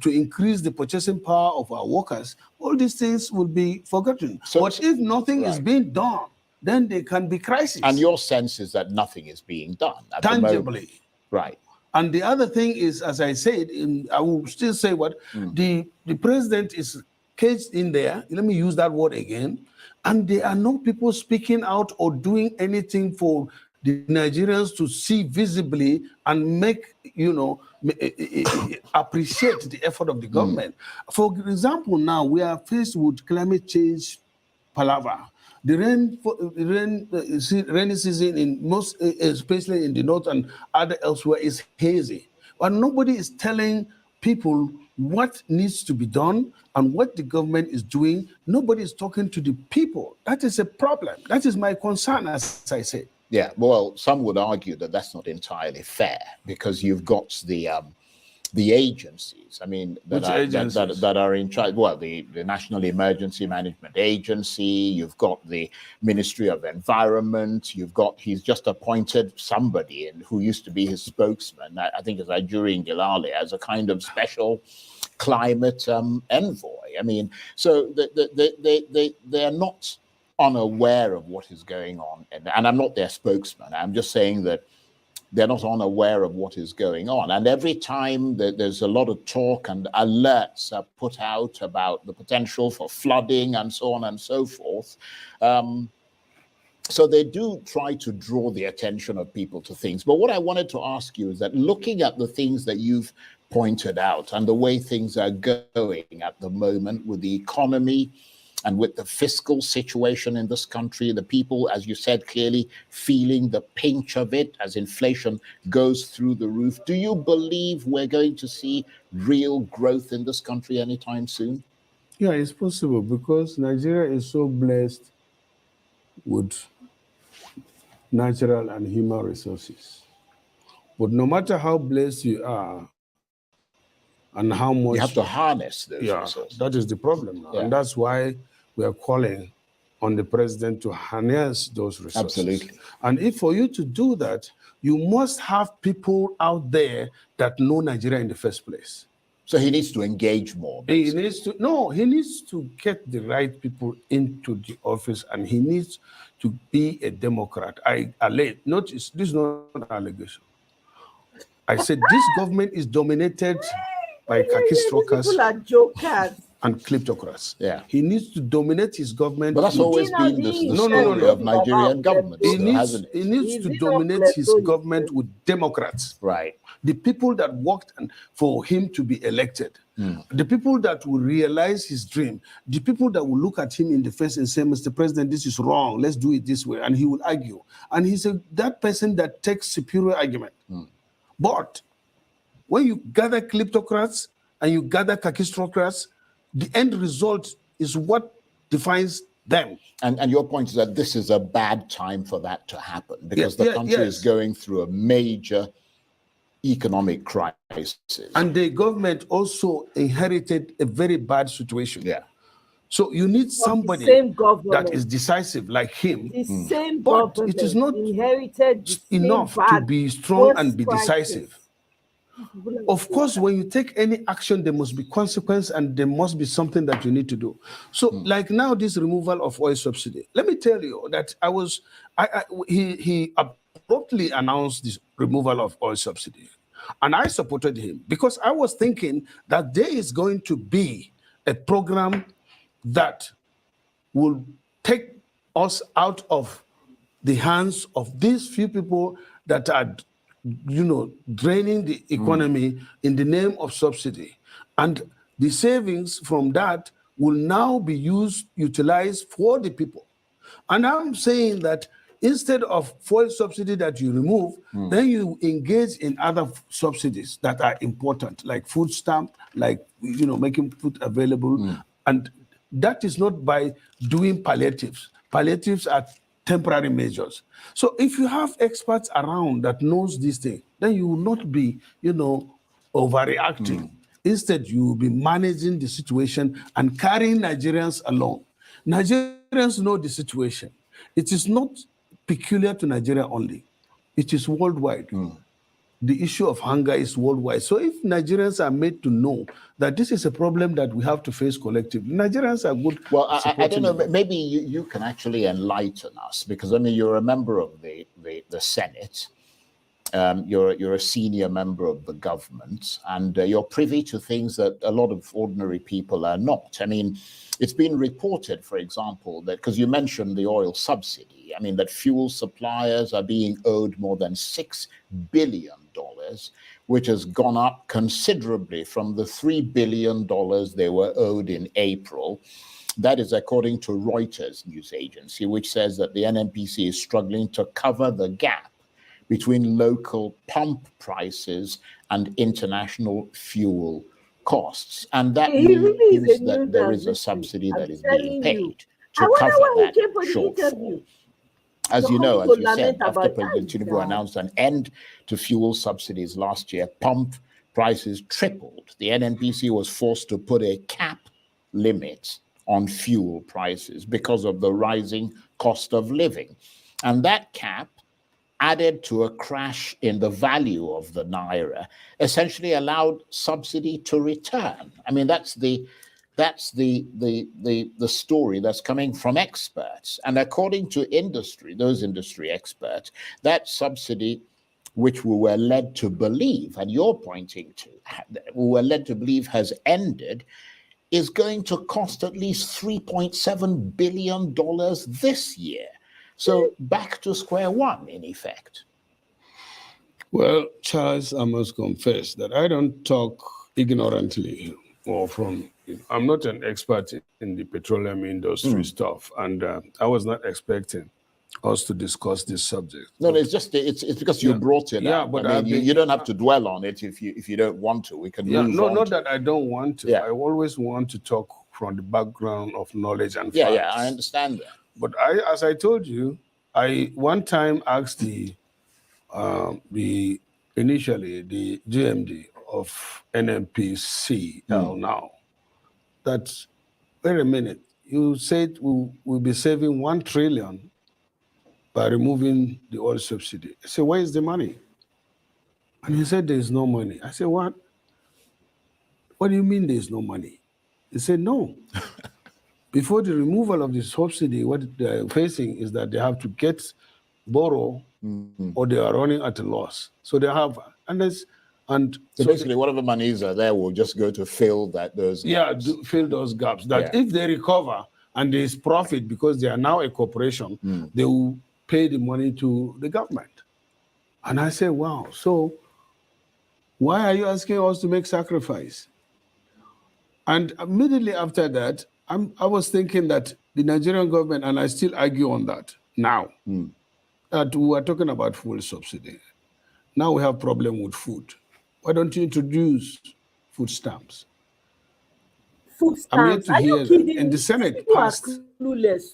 increase the purchasing power of our workers, all these things will be forgotten. But if nothing is being done, then there can be crisis. And your sense is that nothing is being done at the moment. Tangibly. Right. And the other thing is, as I said, I will still say the president is caged in there. Let me use that word again. And there are no people speaking out or doing anything for the Nigerians to see visibly and make, appreciate the effort of the government. For example, now we are faced with climate change palaver. The rainy season in most, especially in the north and other elsewhere, is hazy. But nobody is telling people what needs to be done and what the government is doing. Nobody is talking to the people. That is a problem. That is my concern, as I said. Yeah, well, some would argue that that's not entirely fair because you've got the agencies. I mean, that are in charge. Well, the National Emergency Management Agency. You've got the Ministry of Environment. He's just appointed somebody who used to be his spokesman. I think it's Ajuri Ngilale as a kind of special climate envoy. I mean, so they are not unaware of what is going on, and I'm not their spokesman. I'm just saying that they're not unaware of what is going on. And every time there's a lot of talk and alerts are put out about the potential for flooding and so on and so forth. So they do try to draw the attention of people to things. But what I wanted to ask you is that looking at the things that you've pointed out and the way things are going at the moment with the economy, and with the fiscal situation in this country, the people, as you said, clearly feeling the pinch of it as inflation goes through the roof. Do you believe we're going to see real growth in this country anytime soon? Yeah, it's possible because Nigeria is so blessed with natural and human resources. But no matter how blessed you are and how much... You have to harness those resources. That is the problem now. Yeah. And that's why we are calling on the president to harness those resources. Absolutely. And if for you to do that, you must have people out there that know Nigeria in the first place. So he needs to engage more. He needs to get the right people into the office, and he needs to be a Democrat. This is not an allegation. I said this government is dominated by khaki strokers. People are jokers. And kleptocrats. Yeah. He needs to dominate his government. But that's always been the story of Nigerian government. He needs to dominate his government with Democrats. Right. The people that worked for him to be elected. The people that will realize his dream. The people that will look at him in the face and say, Mr. President, this is wrong. Let's do it this way. And he will argue. And he's that person that takes superior argument. But when you gather kleptocrats and you gather kakistocrats, the end result is what defines them. And your point is that this is a bad time for that to happen because the country is going through a major economic crisis. And the government also inherited a very bad situation. Yeah. So you need somebody that is decisive like him. The same but it is not inherited enough to be strong and be decisive. Of course, when you take any action, there must be consequence and there must be something that you need to do. So, like now, this removal of oil subsidy. Let me tell you that he abruptly announced this removal of oil subsidy, and I supported him because I was thinking that there is going to be a program that will take us out of the hands of these few people that are, draining the economy in the name of subsidy. And the savings from that will now be utilized for the people. And I'm saying that instead of fuel subsidy that you remove, then you engage in other subsidies that are important, like food stamp, like, making food available. And that is not by doing palliatives. Palliatives are temporary measures. So if you have experts around that knows these things, then you will not be, overreacting. Instead, you will be managing the situation and carrying Nigerians along. Nigerians know the situation. It is not peculiar to Nigeria only. It is worldwide. The issue of hunger is worldwide. So if Nigerians are made to know that this is a problem that we have to face collectively, Nigerians are good. Well, I don't know, maybe you can actually enlighten us, because, you're a member of the Senate. You're a senior member of the government, and you're privy to things that a lot of ordinary people are not. It's been reported, for example, that, because you mentioned the oil subsidy, that fuel suppliers are being owed more than $6 billion, which has gone up considerably from the $3 billion they were owed in April. That is according to Reuters news agency, which says that the NNPC is struggling to cover the gap between local pump prices and international fuel costs. And that means that there is a subsidy that is being paid to cover that shortfall. As you know, as you said, after President Tinubu announced an end to fuel subsidies last year, pump prices tripled. The NNPC was forced to put a cap limit on fuel prices because of the rising cost of living. And that cap, added to a crash in the value of the naira, essentially allowed subsidy to return. That's the story that's coming from experts. And according to those industry experts, that subsidy, which we were led to believe, and you're pointing to, we were led to believe has ended, is going to cost at least $3.7 billion this year. So back to square one, in effect. Well, Charles, I must confess that I don't talk ignorantly or from, I'm not an expert in the petroleum industry stuff, and I was not expecting us to discuss this subject. No, it's because you brought it up. But you don't have to dwell on it if you don't want to. We can move on. Not that I don't want to. I always want to talk from the background of knowledge and facts. Yeah, I understand that. But as I told you, I one time asked initially the GMD of NNPC now that, wait a minute, you said we'll be saving 1 trillion by removing the oil subsidy. I said, where is the money? And he said, there's no money. I said, what? What do you mean there's no money? He said, no. Before the removal of the subsidy, what they're facing is that they have to borrow, or they are running at a loss. So they have, so basically whatever monies are there will just go to fill those gaps. Yeah, fill those gaps. If they recover and there is profit because they are now a corporation, they will pay the money to the government. And I say, wow, so why are you asking us to make sacrifice? And immediately after that, I was thinking that the Nigerian government, and I still argue on that now, that we are talking about fuel subsidy. Now we have problem with food. Why don't you introduce food stamps? Food stamps? I'm yet to hear that. And the Senate People passed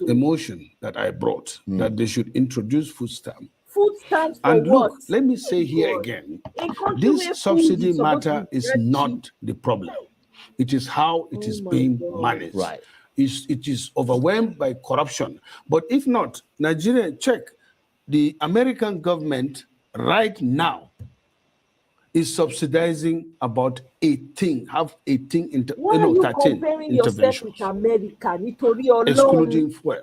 a motion that I brought that they should introduce food stamps. Food stamps for and what? Look, let me say here again, this subsidy matter is not the problem. It is how it is being managed. Right. It is overwhelmed by corruption. But if not, Nigeria, check, the American government right now is subsidizing about 18, have 18, Why are you 13 comparing yourself interventions, with America? Nítorí Ọlọ́run. excluding fuel.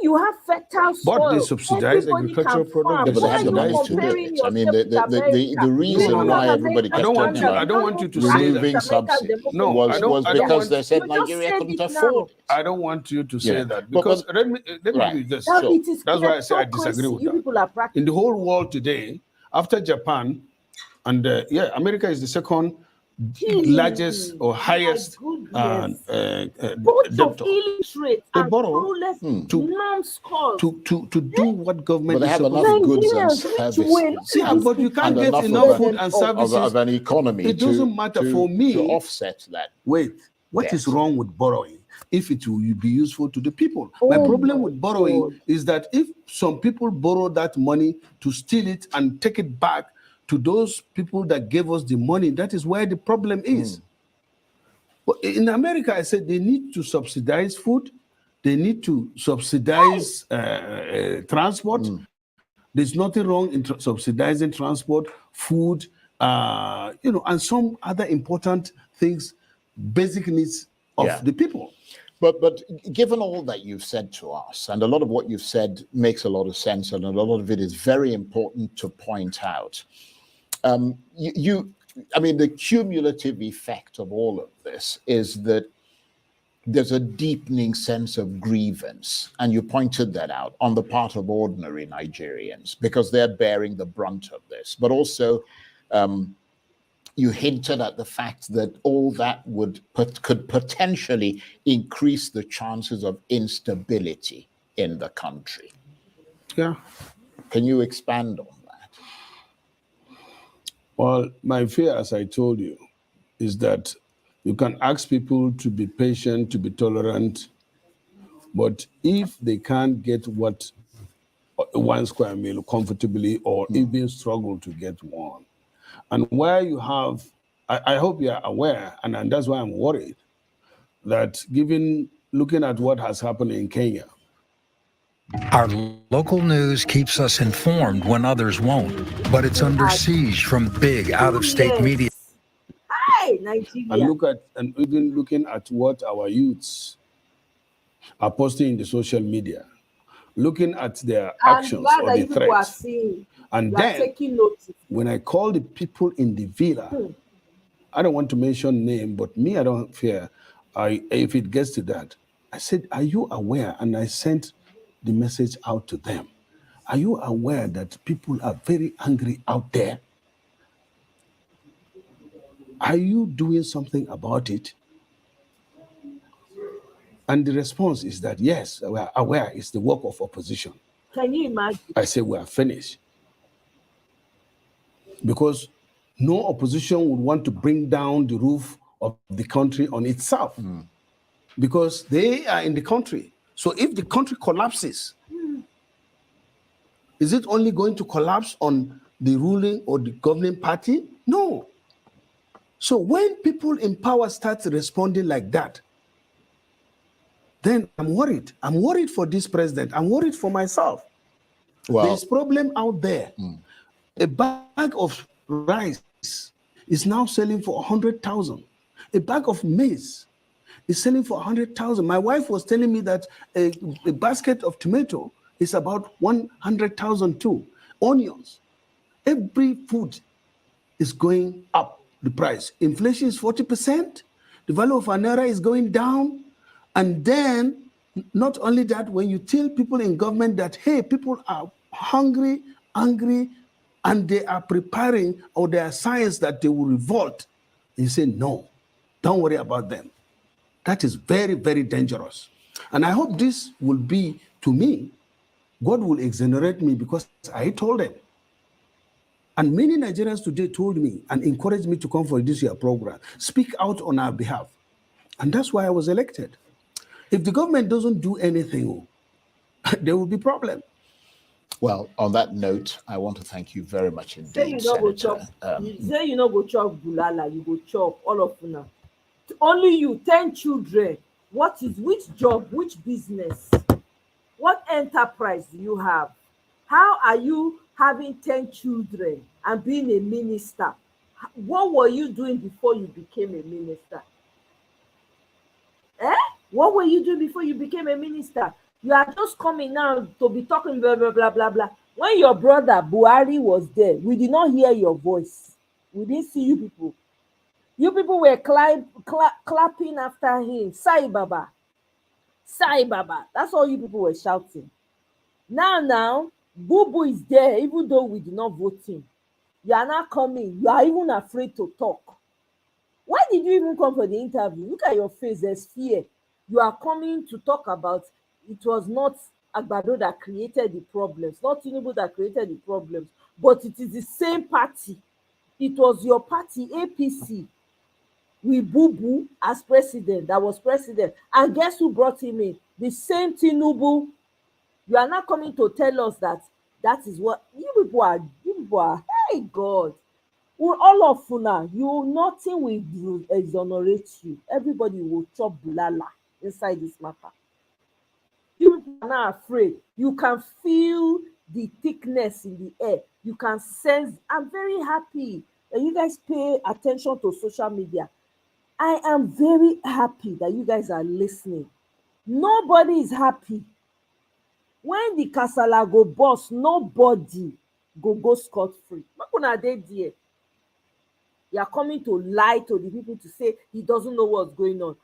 You have fertile soil. But they subsidize Everybody agricultural can farm. products. Yeah, but they Why have are the you money to do comparing it. I mean, yourself with America? the reason No, why America everybody I don't want kept you. talking I don't want you to say removing that. subsidies No, was I don't because want- they said You just Nigeria said couldn't it afford it. I don't want you to say Yeah. that But- because but- let me right. give you this. Now So it is that's why I say I disagree kleptocracy. with You that. people are practicing. In the whole world today, after Japan, and America is the second largest or highest Both debtor. of illiterate They and borrow clueless to numbscholars. to do what government But they is have supposed enough to do. goods and Nigerians, which services. way? See, but you can't and get enough enough of food and services. of an economy It doesn't matter for me. to offset that. Wait, what is Yes. wrong with borrowing if it will be useful to the people? My Oh problem my with borrowing God. is that if some people borrow that money to steal it and take it back to those people that gave us the money, that is where the problem is. But in America, I said they need to subsidize food, they need to subsidize transport. There's nothing wrong in subsidizing transport, food, and some other important things, basic needs of Yeah. the people. But given all that you've said to us, and a lot of what you've said makes a lot of sense, and a lot of it is very important to point out. I mean, the cumulative effect of all of this is that there's a deepening sense of grievance, and you pointed that out, on the part of ordinary Nigerians, because they're bearing the brunt of this. But also, you hinted at the fact that all that could potentially increase the chances of instability in the country. Yeah. Can you expand on that? Well, my fear, as I told you, is that you can ask people to be patient, to be tolerant, but if they can't get one square meal comfortably, or even struggle to get one, and where you have, I hope you are aware, and that's why I'm worried, that looking at what has happened in Kenya. Our local news keeps us informed when others won't, but it's under siege from big out-of-state media. Hi, Nigeria. And even looking at what our youths are posting in the social media, looking at their actions or the threats. And then, when I call the people in the villa, I don't want to mention name, but me, I don't fear. If it gets to that, I said, are you aware? And I sent the message out to them. Are you aware that people are very angry out there? Are you doing something about it? And the response is that, yes, we are aware it's the work of opposition. Can you imagine? I say we are finished. Because no opposition would want to bring down the roof of the country on itself. Because they are in the country. So if the country collapses, is it only going to collapse on the ruling or the governing party? No. So when people in power start responding like that, then I'm worried. I'm worried for this president. I'm worried for myself. Well, there's problem out there. A bag of rice is now selling for 100,000. A bag of maize is selling for 100,000. My wife was telling me that a basket of tomato is about 100,000 too. Onions. Every food is going up, the price. Inflation is 40%. The value of an naira is going down. And then, not only that, when you tell people in government that, hey, people are hungry, angry, and they are preparing, or there are signs that they will revolt, you say, no, don't worry about them. That is very, very dangerous. And I hope this will be, to me, God will exonerate me because I told them. And many Nigerians today told me and encouraged me to come for this year program, speak out on our behalf. And that's why I was elected. If the government doesn't do anything, there will be problem. Well, on that note, I want to thank you very much indeed, Say you no go chop. Say you no go chop bulala, you go chop all of una. Only you, 10 children. Which job, which business, what enterprise do you have? How are you having 10 children and being a minister? What were you doing before you became a minister? What were you doing before you became a minister? You are just coming now to be talking blah, blah, blah, blah, blah. When your brother Buhari was there, we did not hear your voice. We didn't see you people. You people were clapping after him. Sai Baba. Sai Baba. That's all you people were shouting. Now, Boo Boo is there, even though we did not vote him. You are not coming. You are even afraid to talk. Why did you even come for the interview? Look at your face. There's fear. You are coming to talk about it was not Agbado that created the problems, not Tinubu that created the problems, but it is the same party. It was your party, APC, with Boo Boo as president, that was president. And guess who brought him in? The same Tinubu. You are not coming to tell us that is what you people are. Hey God. Well, all of Funa, nothing will exonerate you. Everybody will chop bulala inside this matter. You people are not afraid. You can feel the thickness in the air. You can sense. I'm very happy that you guys pay attention to social media. I am very happy that you guys are listening. Nobody is happy. When the kasala go boss, nobody go scot-free. Makuna dey there. You are coming to lie to the people to say he doesn't know what's going on.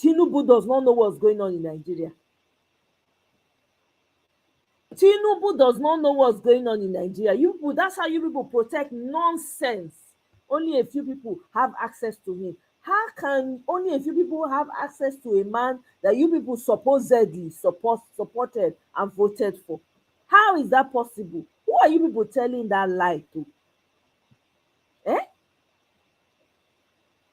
Tinubu does not know what's going on in Nigeria. Tinubu does not know what's going on in Nigeria. You people, that's how you people protect nonsense. Only a few people have access to him. How can only a few people have access to a man that you people supposedly supported and voted for? How is that possible? Who are you people telling that lie to?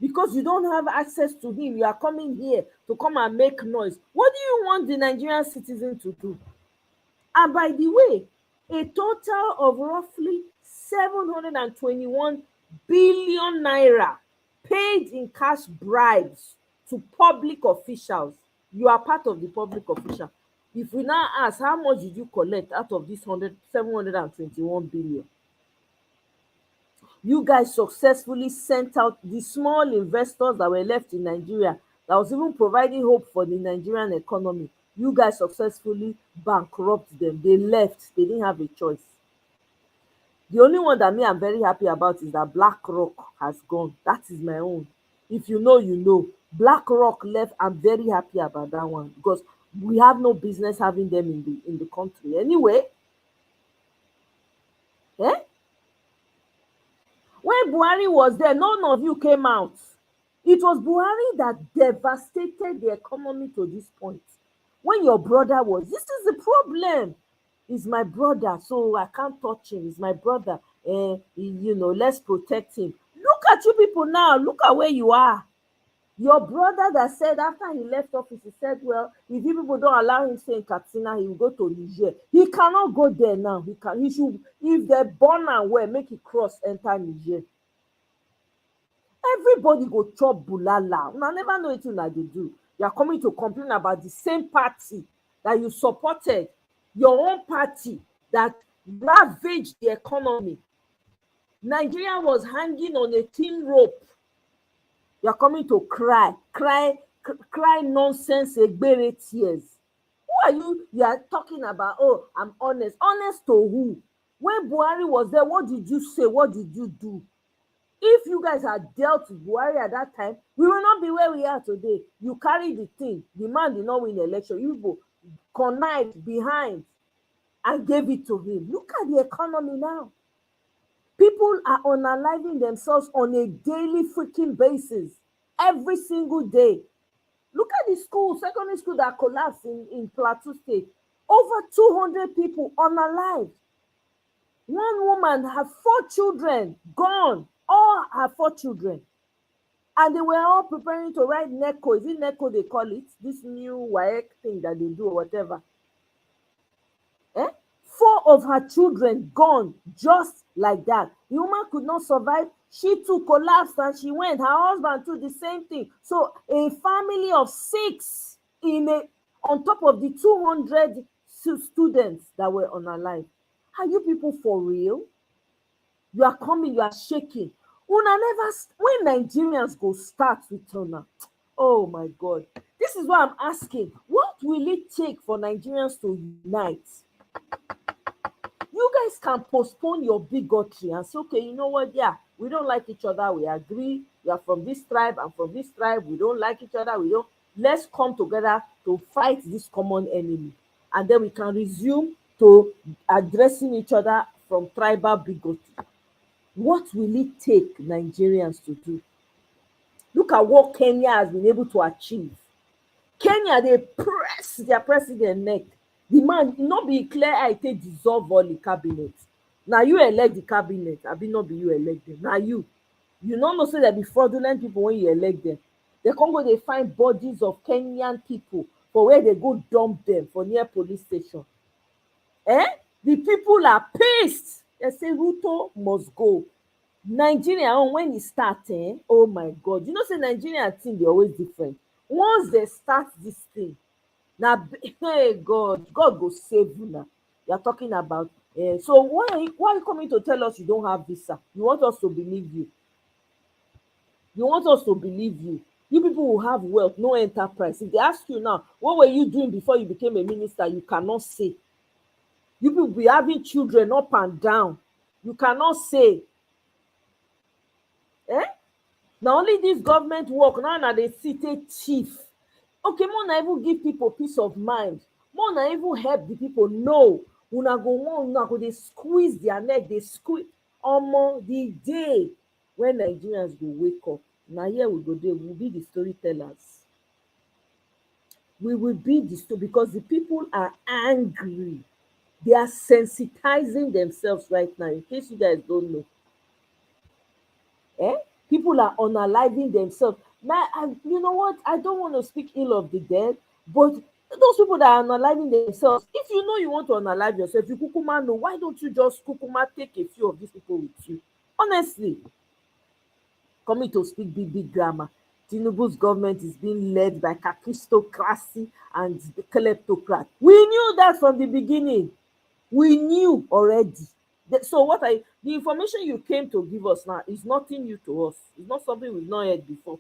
Because you don't have access to him, you are coming here to come and make noise. What do you want the Nigerian citizen to do? And by the way, a total of roughly 721 billion naira paid in cash bribes to public officials. You are part of the public official. If we now ask, how much did you collect out of this 721 billion? You guys successfully sent out the small investors that were left in Nigeria, that was even providing hope for the Nigerian economy. You guys successfully bankrupted them. They left. They didn't have a choice. The only one that I'm very happy about is that BlackRock has gone. That is my own. If you know, you know. BlackRock left. I'm very happy about that one because we have no business having them in the country. Anyway, when Buhari was there, none of you came out. It was Buhari that devastated the economy to this point. When your brother was, this is the problem. He's my brother, so I can't touch him. He's my brother. Let's protect him. Look at you people now. Look at where you are. Your brother that said after he left office, he said, well, if you people don't allow him to stay in Katsina, he will go to Niger. He cannot go there now. He should, if they're born and where, make it cross, enter Niger. Everybody go chop bulala. I never know anything that they do. You are coming to complain about the same party that you supported, your own party that ravaged the economy. Nigeria was hanging on a thin rope. You are coming to cry nonsense, egbere tears. Who are you? You are talking about, oh, I'm honest. Honest to who? When Buhari was there, what did you say? What did you do? If you guys had dealt with Buhari at that time, we will not be where we are today. You carry the thing. The man did not win the election. You go connived behind and gave it to him. Look at the economy now. People are unaliving themselves on a daily freaking basis. Every single day. Look at the school, secondary school that collapsed in Plateau State. Over 200 people unalived. One woman had 4 children gone. All her 4 children. And they were all preparing to write NECO. Is it NECO they call it? This new WAEC thing that they do or whatever. 4 of her children gone just like that. The woman could not survive. She too collapsed and she went. Her husband too, the same thing. So a family of 6 on top of the 200 students that were unalive. Are you people for real? You are coming, you are shaking. Una never, when Nigerians go start with una, oh my God. This is why I'm asking, what will it take for Nigerians to unite? You guys can postpone your bigotry and say, okay, you know what? Yeah, we don't like each other. We agree. We are from this tribe and from this tribe. We don't like each other. Let's come together to fight this common enemy. And then we can resume to addressing each other from tribal bigotry. What will it take Nigerians to do? Look at what Kenya has been able to achieve. Kenya, they press their president neck. The man not be clear I take dissolve all the cabinet. Now you elect the cabinet, I be not be you elect them. Now you don't know say there be fraudulent people when you elect them. They can't go, they find bodies of Kenyan people for where they go dump them for near police station. The people are pissed. They say Ruto must go. Nigeria, when it start, oh my God, you know say Nigeria thing they always different. Once they start this thing, now hey God go save you now. You're talking about so why are you coming to tell us you don't have visa? You want us to believe you? You want us to believe you? You people who have wealth, no enterprise. If they ask you now, what were you doing before you became a minister? You cannot say. You people be having children up and down. You cannot say. Now only this government work now they seated chief. Okay, more na even give people peace of mind. More na even help the people know. Una go they squeeze their neck, they squeeze the day when Nigerians go wake up. Now here we go there, we will be the storytellers. We will be the story because the people are angry. They are sensitizing themselves right now, in case you guys don't know. People are unaliving themselves. Now, you know what? I don't want to speak ill of the dead, but those people that are unaliving themselves, if you know you want to unalive yourself, you kukuma know, why don't you just kukuma take a few of these people with you? Honestly, coming to speak big grammar, Tinubu's government is being led by kakistocracy and the kleptocrat. We knew that from the beginning. We knew already. So the information you came to give us now is nothing new to us. It's not something we've not heard before.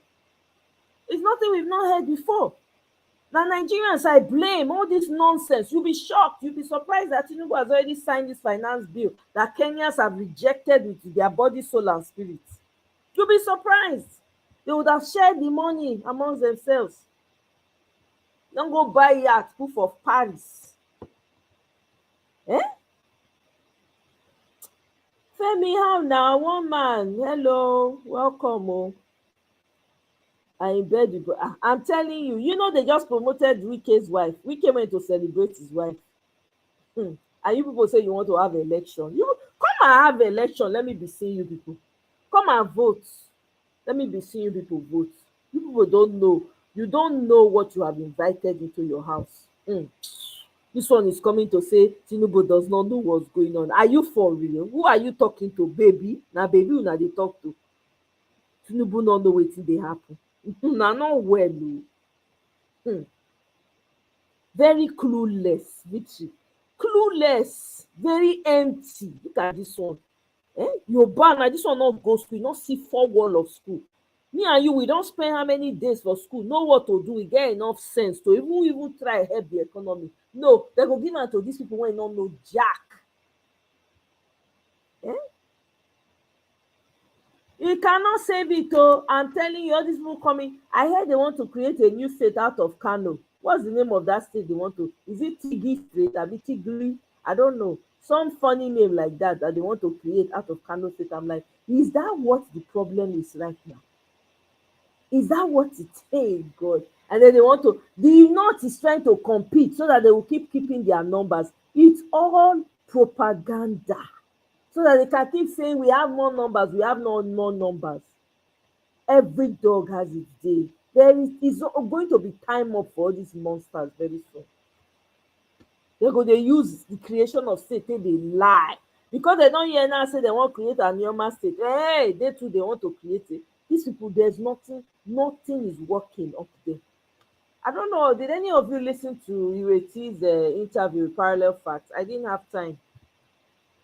It's nothing we've not heard before. Now, Nigerians, I blame all this nonsense. You'll be shocked. You'll be surprised that Tinubu has already signed this finance bill that Kenyans have rejected with their body, soul, and spirit. You'll be surprised. They would have shared the money amongst themselves. Don't go buy yacht, proof of Paris. Femi, how now? One man. Hello, welcome. I'm telling you, they just promoted Wike's wife. Wike went to celebrate his wife. And you people say you want to have election. You come and have election. Let me be seeing you people. Come and vote. Let me be seeing you people vote. You people don't know. You don't know what you have invited into your house. This one is coming to say Tinubu does not know what's going on. Are you for real? Who are you talking to, baby? Now, baby, una they talk to. Tinubu not know wetin dey happen. Nah, not well. Very clueless, Victory. Clueless, very empty. Look at this one. Your banner, this one not go school, not see 4 wall of school. Me and you, we don't spend how many days for school, know what to do, we get enough sense to even try to help the economy. No, they go give am to these people when don't know jack. You cannot save it. I'm telling you, all these people coming. I heard they want to create a new state out of Kano. What's the name of that state they want to? Is it Tigi State? Tigri? I don't know. Some funny name like that they want to create out of Kano State. I'm like, is that what the problem is right now? Is that what it is, God? And then they want to, the North is trying to compete so that they will keeping their numbers. It's all propaganda. So that they can keep saying we have more numbers, we have no more numbers. Every dog has its day. There is going to be time up for all these monsters very soon. They use the creation of state, they lie. Because they don't hear now say they want to create a normal state. Hey, they too, they want to create it. These people, there's nothing is working up there. I don't know, did any of you listen to Ireti's interview with Parallel Facts? I didn't have time.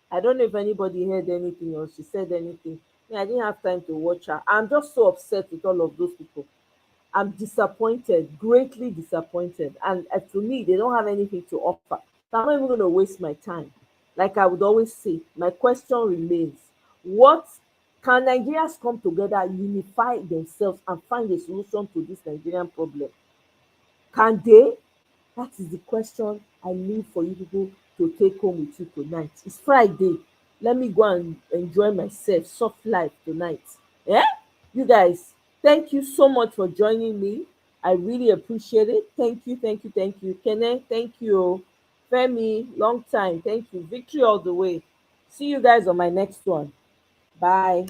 I don't know if anybody heard anything or she said anything. I didn't have time to watch her. I'm just so upset with all of those people. I'm disappointed, greatly disappointed. And to me, they don't have anything to offer. So I'm not even going to waste my time. Like I would always say, my question remains, what can Nigerians come together, unify themselves, and find a solution to this Nigerian problem? Can they? That is the question I need for you people to take home with you tonight. It's Friday. Let me go and enjoy myself, soft life tonight. Yeah? You guys, thank you so much for joining me. I really appreciate it. Thank you, thank you, thank you. Kene, thank you. Femi, long time. Thank you. Victory all the way. See you guys on my next one. Bye.